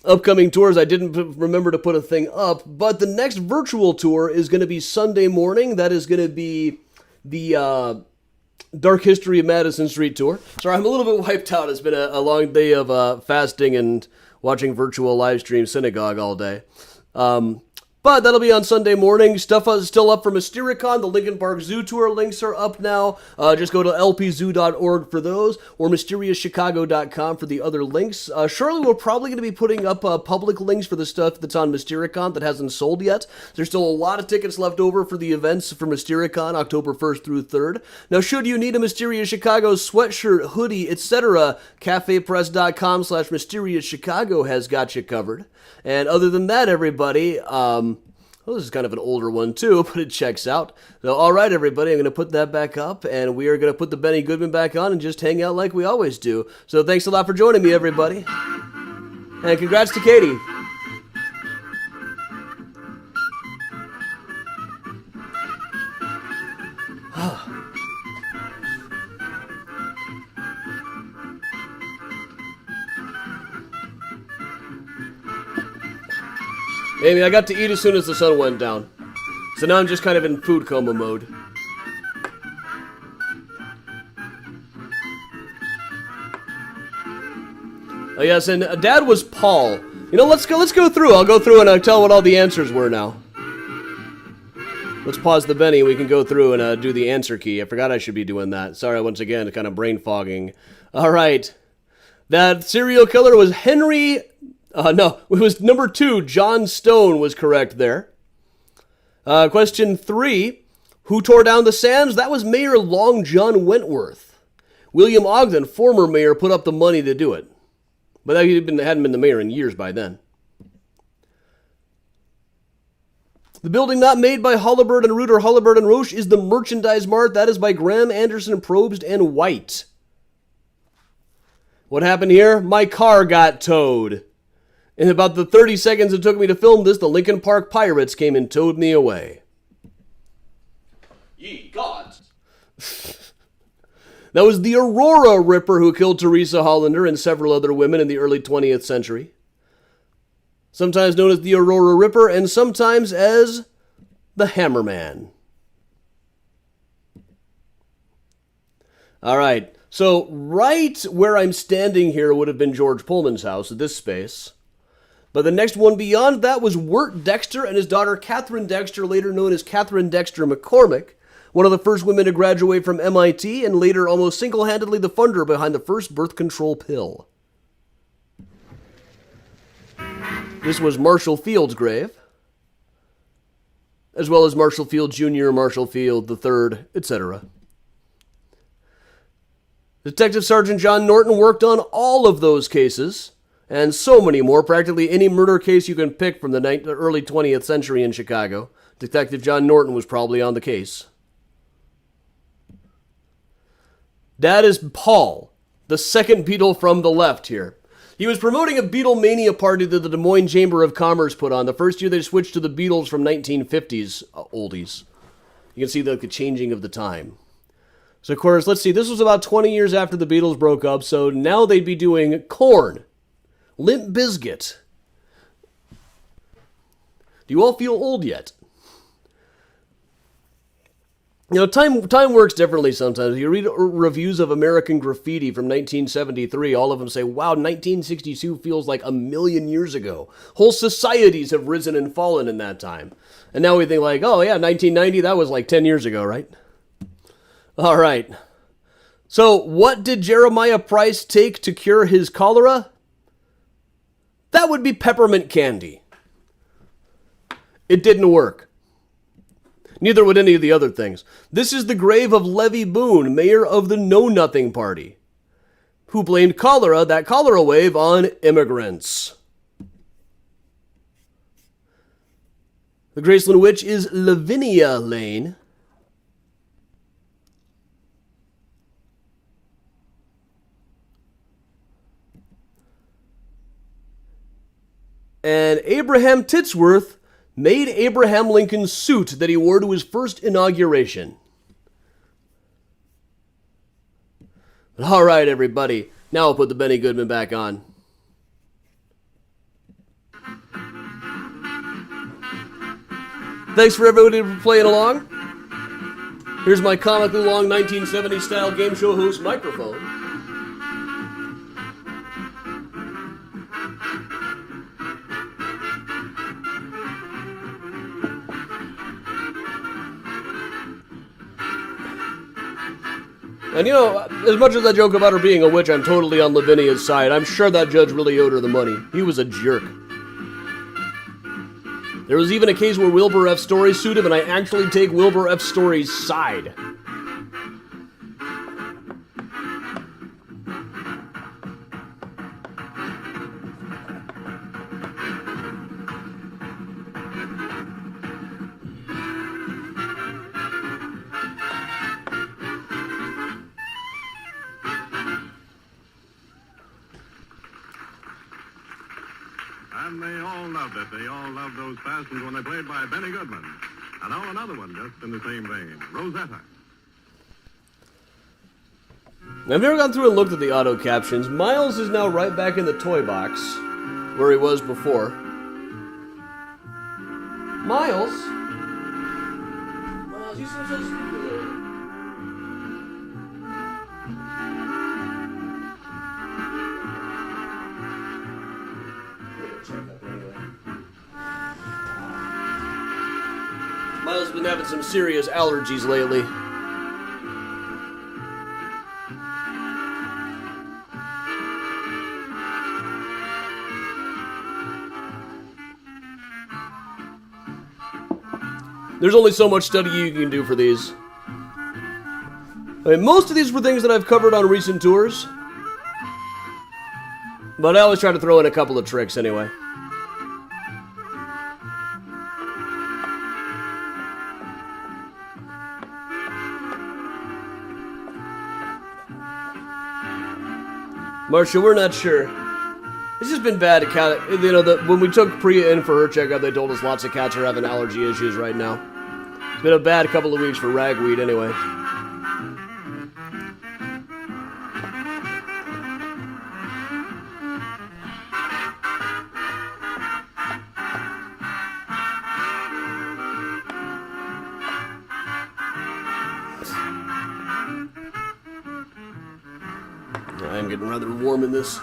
upcoming tours, I didn't remember to put a thing up, but the next virtual tour is going to be Sunday morning. That is going to be the Dark History of Madison Street tour. Sorry, I'm a little bit wiped out. It's been a long day of fasting and watching virtual live stream synagogue all day. But that'll be on Sunday morning. Stuff is still up for Mystericon. The Lincoln Park Zoo Tour links are up now. Just go to lpzoo.org for those, or mysteriouschicago.com for the other links. Shortly, we're probably going to be putting up public links for the stuff that's on Mystericon that hasn't sold yet. There's still a lot of tickets left over for the events for Mystericon, October 1st through 3rd. Now, should you need a Mysterious Chicago sweatshirt, hoodie, etc., cafepress.com/mysteriouschicago has got you covered. And other than that, everybody, this is kind of an older one too, but it checks out. So, all right, everybody, I'm going to put that back up, and we are going to put the Benny Goodman back on and just hang out like we always do. So thanks a lot for joining me, everybody. And congrats to Katie. Amy, I got to eat as soon as the sun went down. So now I'm just kind of in food coma mode. Oh yes, and Dad was Paul. You know, let's go through. I'll go through and I'll tell what all the answers were now. Let's pause the Benny. We can go through and do the answer key. I forgot I should be doing that. Sorry, once again, kind of brain fogging. All right. That serial killer was Henry... no, it was number 2. John Stone was correct there. Question 3. Who tore down the Sands? That was Mayor Long John Wentworth. William Ogden, former mayor, put up the money to do it. But he hadn't been the mayor in years by then. The building not made by Holabird and Root or Holabird and Roche is the Merchandise Mart. That is by Graham, Anderson, Probst, and White. What happened here? My car got towed. In about the 30 seconds it took me to film this, the Lincoln Park Pirates came and towed me away. Ye gods! That was the Aurora Ripper who killed Teresa Hollander and several other women in the early 20th century. Sometimes known as the Aurora Ripper and sometimes as the Hammerman. All right, so right where I'm standing here would have been George Pullman's house, this space. But the next one beyond that was Wirt Dexter and his daughter Catherine Dexter, later known as Catherine Dexter McCormick, one of the first women to graduate from MIT and later almost single-handedly the funder behind the first birth control pill. This was Marshall Field's grave, as well as Marshall Field Jr., Marshall Field III, etc. Detective Sergeant John Norton worked on all of those cases, and so many more. Practically any murder case you can pick from the early 20th century in Chicago, Detective John Norton was probably on the case. That is Paul, the second Beatle from the left here. He was promoting a Beatlemania party that the Des Moines Chamber of Commerce put on. The first year they switched to the Beatles from 1950s oldies. You can see the changing of the time. So, of course, let's see. This was about 20 years after the Beatles broke up, so now they'd be doing Korn. Limp Bizkit. Do you all feel old yet? You know, time works differently sometimes. You read reviews of American Graffiti from 1973, all of them say, wow, 1962 feels like a million years ago. Whole societies have risen and fallen in that time. And now we think like, oh yeah, 1990, that was like 10 years ago, right? All right. So what did Jeremiah Price take to cure his cholera? That would be peppermint candy. It didn't work. Neither would any of the other things. This is the grave of Levy Boone, mayor of the Know Nothing Party, who blamed cholera, that cholera wave, on immigrants. The Graceland Witch is Lavinia Lane. And Abraham Titsworth made Abraham Lincoln's suit that he wore to his first inauguration. All right, everybody. Now I'll put the Benny Goodman back on. Thanks for everybody for playing along. Here's my comically long 1970s style game show host microphone. And you know, as much as I joke about her being a witch, I'm totally on Lavinia's side. I'm sure that judge really owed her the money. He was a jerk. There was even a case where Wilbur F. Story sued him, and I actually take Wilbur F. Story's side. And they all loved it. They all loved those fashions when they played by Benny Goodman. And now another one just in the same vein, Rosetta. I've never gone through and looked at the auto captions. Miles is now right back in the toy box, where he was before. Miles? Miles, you seem so stupid. Miles has been having some serious allergies lately. There's only so much study you can do for these. I mean, most of these were things that I've covered on recent tours, but I always try to throw in a couple of tricks anyway. Marcia, we're not sure. It's just been bad. You know, when we took Priya in for her checkup, they told us lots of cats are having allergy issues right now. It's been a bad couple of weeks for ragweed anyway. I am getting rather warm in this.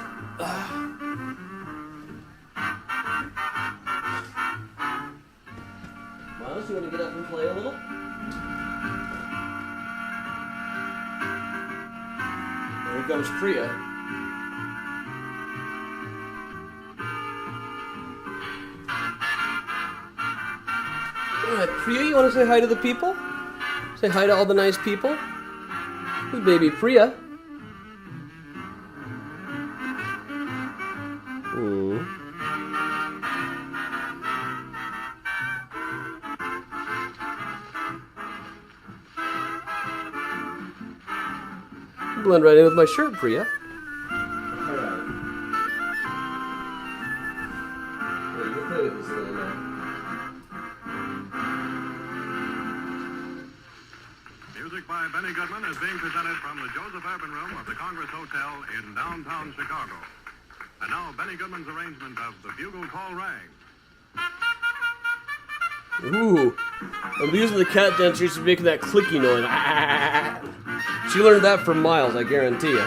Miles, you want to get up and play a little? Here comes Priya. All right, Priya, you want to say hi to the people? Say hi to all the nice people? Who's baby Priya? Blend right in with my shirt, Priya. Alright. Yeah, you can play with this a little now. Music by Benny Goodman is being presented from the Joseph Urban Room of the Congress Hotel in downtown Chicago. And now Benny Goodman's arrangement of The Bugle Call Rang. Ooh. I'm using the cat dance. She's making that clicky noise. She learned that from Miles, I guarantee you.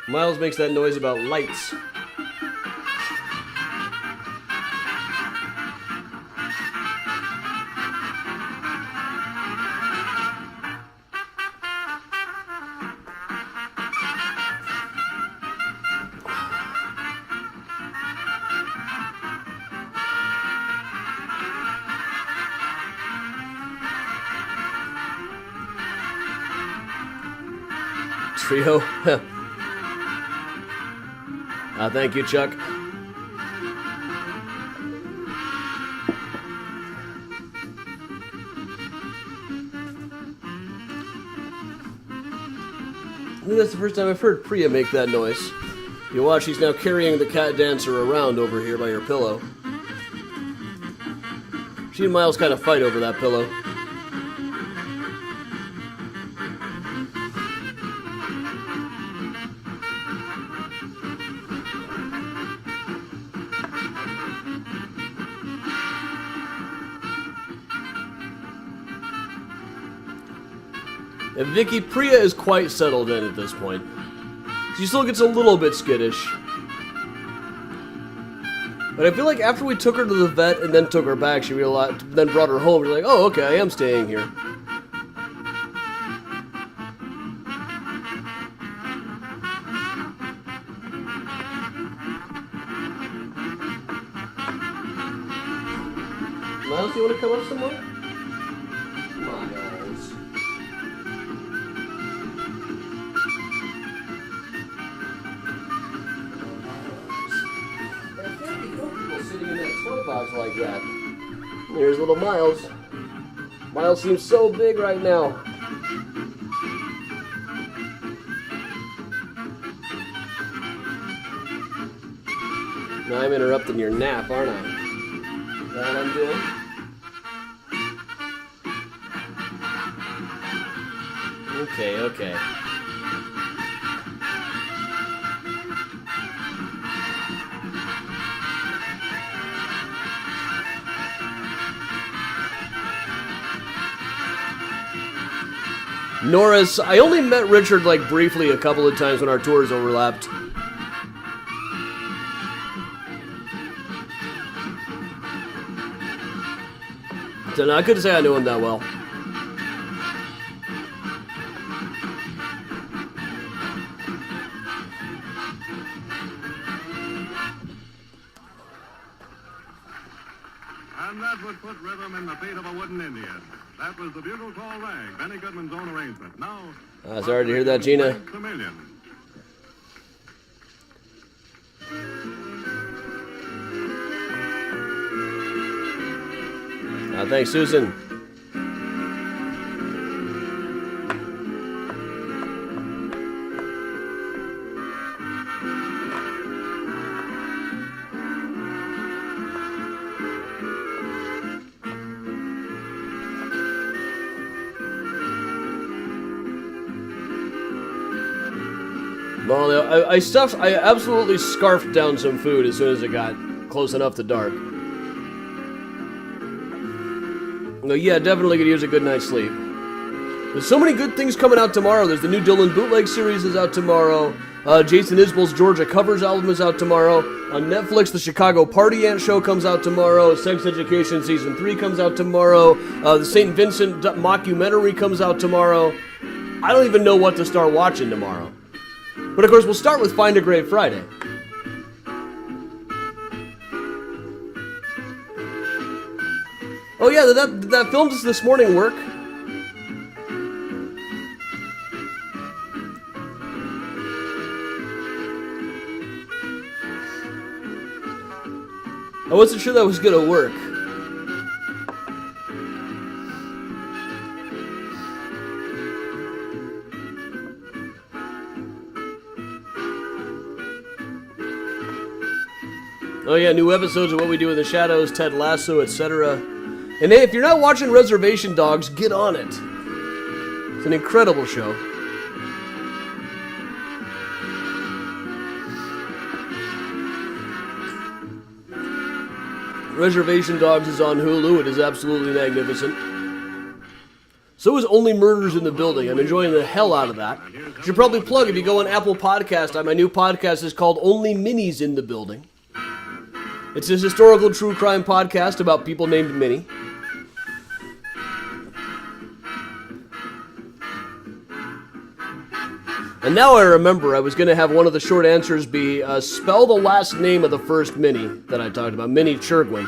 Miles makes that noise about lights. Trio. Thank you, Chuck. I think that's the first time I've heard Priya make that noise. You watch, she's now carrying the cat dancer around over here by her pillow. She and Miles kind of fight over that pillow. And Vicky, Priya is quite settled in at this point. She still gets a little bit skittish. But I feel like after we took her to the vet and then took her back, she realized, then brought her home, she's like, oh, okay, I am staying here. Miles, do you want to come up some more? Miles. Sitting in that toy box like that. There's little Miles. Miles seems so big right now. Now I'm interrupting your nap, aren't I? Is that what I'm doing? Okay. Norris, I only met Richard like briefly a couple of times when our tours overlapped. So no, I couldn't say I knew him that well. And that would put rhythm in the feet of a wooden Indian. That was the bugle call rang, Benny Goodman's own arrangement. Now, Sorry to hear that, Gina. The million. Thanks, Susan. Well, I absolutely scarfed down some food as soon as it got close enough to dark. No, yeah, definitely could use a good night's sleep. There's so many good things coming out tomorrow. There's the new Dylan Bootleg series is out tomorrow. Jason Isbell's Georgia Covers album is out tomorrow. On Netflix, the Chicago Party Ant show comes out tomorrow. Sex Education Season 3 comes out tomorrow. The St. Vincent mockumentary comes out tomorrow. I don't even know what to start watching tomorrow. But of course, we'll start with Find a Grave Friday. Oh yeah, did that film just this morning work? I wasn't sure that was gonna work. Oh yeah, new episodes of What We Do in the Shadows, Ted Lasso, etc. And hey, if you're not watching Reservation Dogs, get on it. It's an incredible show. Reservation Dogs is on Hulu. It is absolutely magnificent. So is Only Murders in the Building. I'm enjoying the hell out of that. Should probably plug, if you go on Apple Podcast, my new podcast is called Only Minis in the Building. It's a historical true crime podcast about people named Minnie. And now I remember I was going to have one of the short answers be, spell the last name of the first Minnie that I talked about, Minnie Churgwin.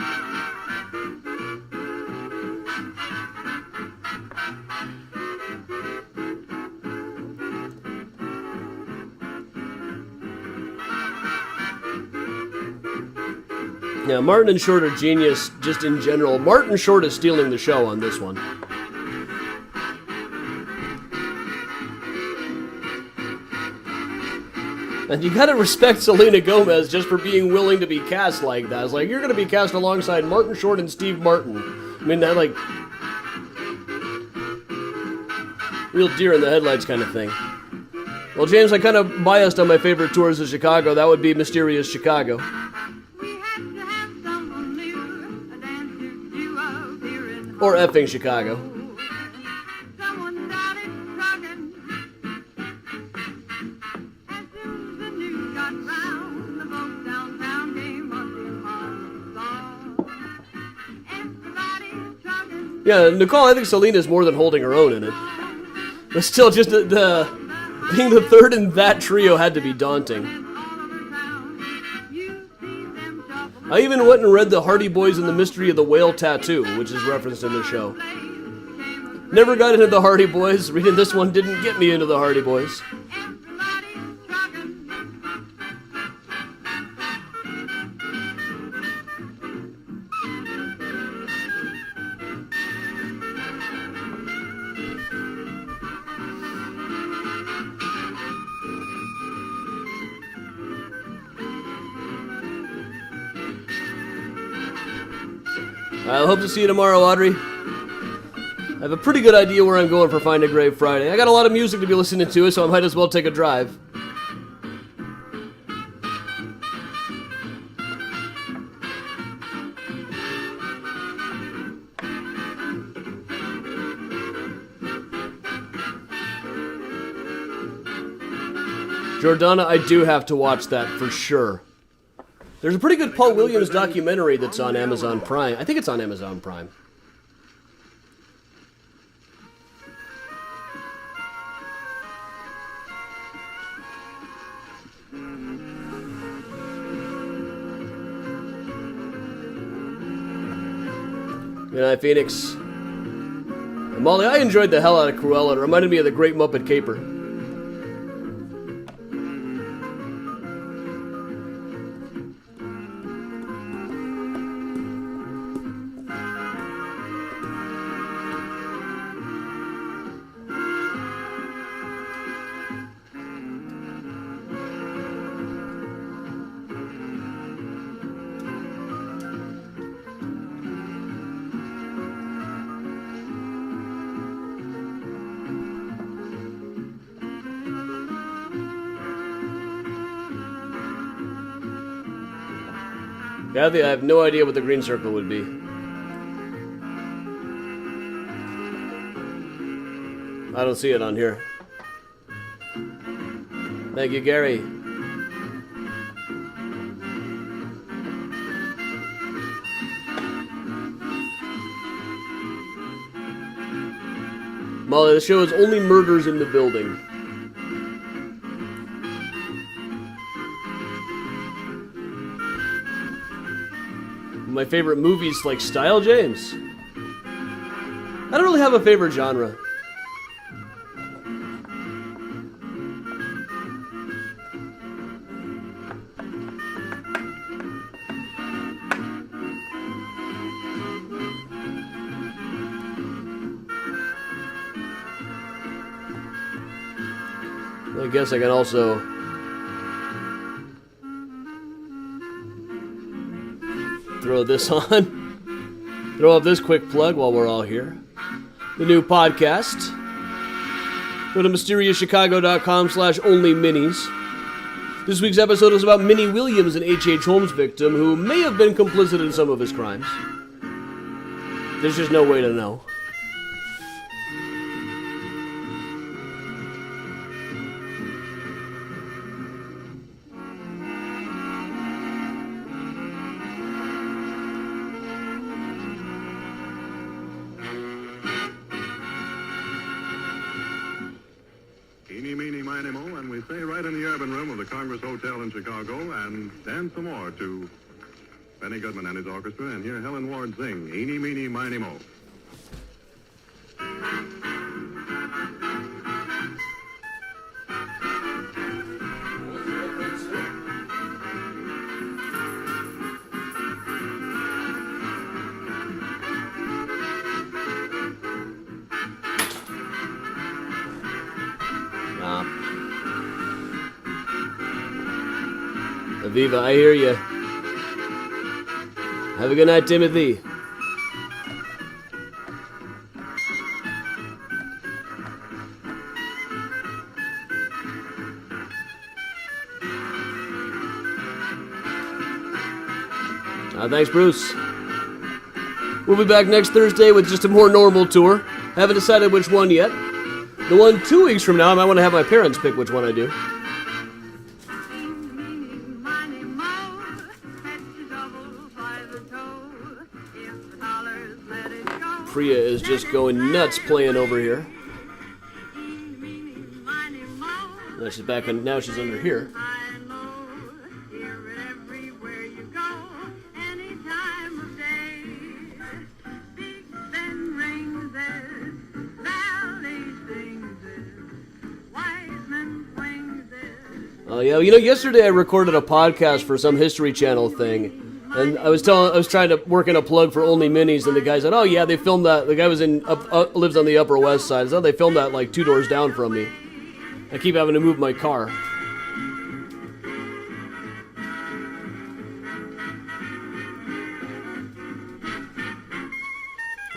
Yeah, Martin and Short are genius just in general. Martin Short is stealing the show on this one. And you gotta respect Selena Gomez just for being willing to be cast like that. It's like, you're gonna be cast alongside Martin Short and Steve Martin. I mean, that, like, real deer in the headlights kind of thing. Well, James, I kind of biased on my favorite tours of Chicago. That would be Mysterious Chicago. Or effing Chicago. Yeah, Nicole, I think Selena's more than holding her own in it. But still, just being the third in that trio had to be daunting. I even went and read The Hardy Boys and the Mystery of the Whale Tattoo, which is referenced in the show. Never got into the Hardy Boys. Reading this one didn't get me into the Hardy Boys. I hope to see you tomorrow, Audrey. I have a pretty good idea where I'm going for Find a Grave Friday. I got a lot of music to be listening to, so I might as well take a drive. Jordana, I do have to watch that for sure. There's a pretty good Paul Williams documentary that's on Amazon Prime. I think it's on Amazon Prime. Good night, Phoenix. And Molly, I enjoyed the hell out of Cruella. It reminded me of the Great Muppet Caper. Kathy, I have no idea what the green circle would be. I don't see it on here. Thank you, Gary. Molly, the show is Only Murders in the Building. My favorite movies like Style, James? I don't really have a favorite genre. I guess I can also throw this on. Throw up this quick plug while we're all here. The new podcast. Go to MysteriousChicago.com/onlyminis. This week's episode is about Minnie Williams, an H.H. Holmes victim who may have been complicit in some of his crimes. There's just no way to know. Eeny, meeny, miny, mo, and we stay right in the urban room of the Congress Hotel in Chicago and dance some more to Benny Goodman and his orchestra, and hear Helen Ward sing Eeny, meeny, miny, mo. Aviva, I hear you. Have a good night, Timothy. Thanks, Bruce. We'll be back next Thursday with just a more normal tour. Haven't decided which one yet. The one 2 weeks from now, I might want to have my parents pick which one I do. Priya is just going nuts playing over here. Now she's back on, now she's under here. Yeah, you know, yesterday I recorded a podcast for some History Channel thing. And I was trying to work in a plug for Only Minis, and the guy said, "Oh yeah, they filmed that." The guy was lives on the Upper West Side. So they filmed that like 2 doors down from me. I keep having to move my car.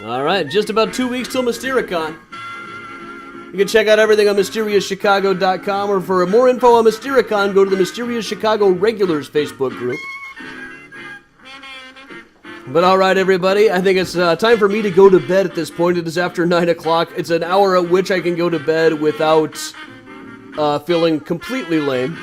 All right, just about 2 weeks till Mystericon. You can check out everything on MysteriousChicago.com, or for more info on Mystericon, go to the Mysterious Chicago Regulars Facebook group. But all right, everybody, I think it's time for me to go to bed at this point. It is after 9 o'clock. It's an hour at which I can go to bed without feeling completely lame.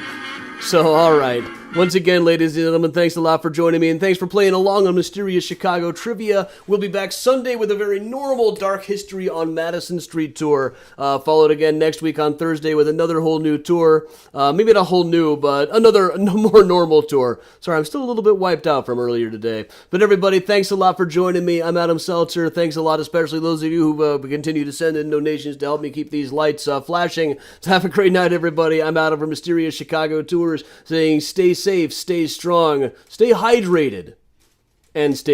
So, all right. Once again, ladies and gentlemen, thanks a lot for joining me, and thanks for playing along on Mysterious Chicago Trivia. We'll be back Sunday with a very normal Dark History on Madison Street tour, followed again next week on Thursday with another whole new tour. Maybe not a whole new, but another more normal tour. Sorry, I'm still a little bit wiped out from earlier today. But everybody, thanks a lot for joining me. I'm Adam Seltzer. Thanks a lot, especially those of you who continue to send in donations to help me keep these lights flashing. So have a great night, everybody. I'm Adam from Mysterious Chicago Tours, saying stay safe, stay strong, stay hydrated, and stay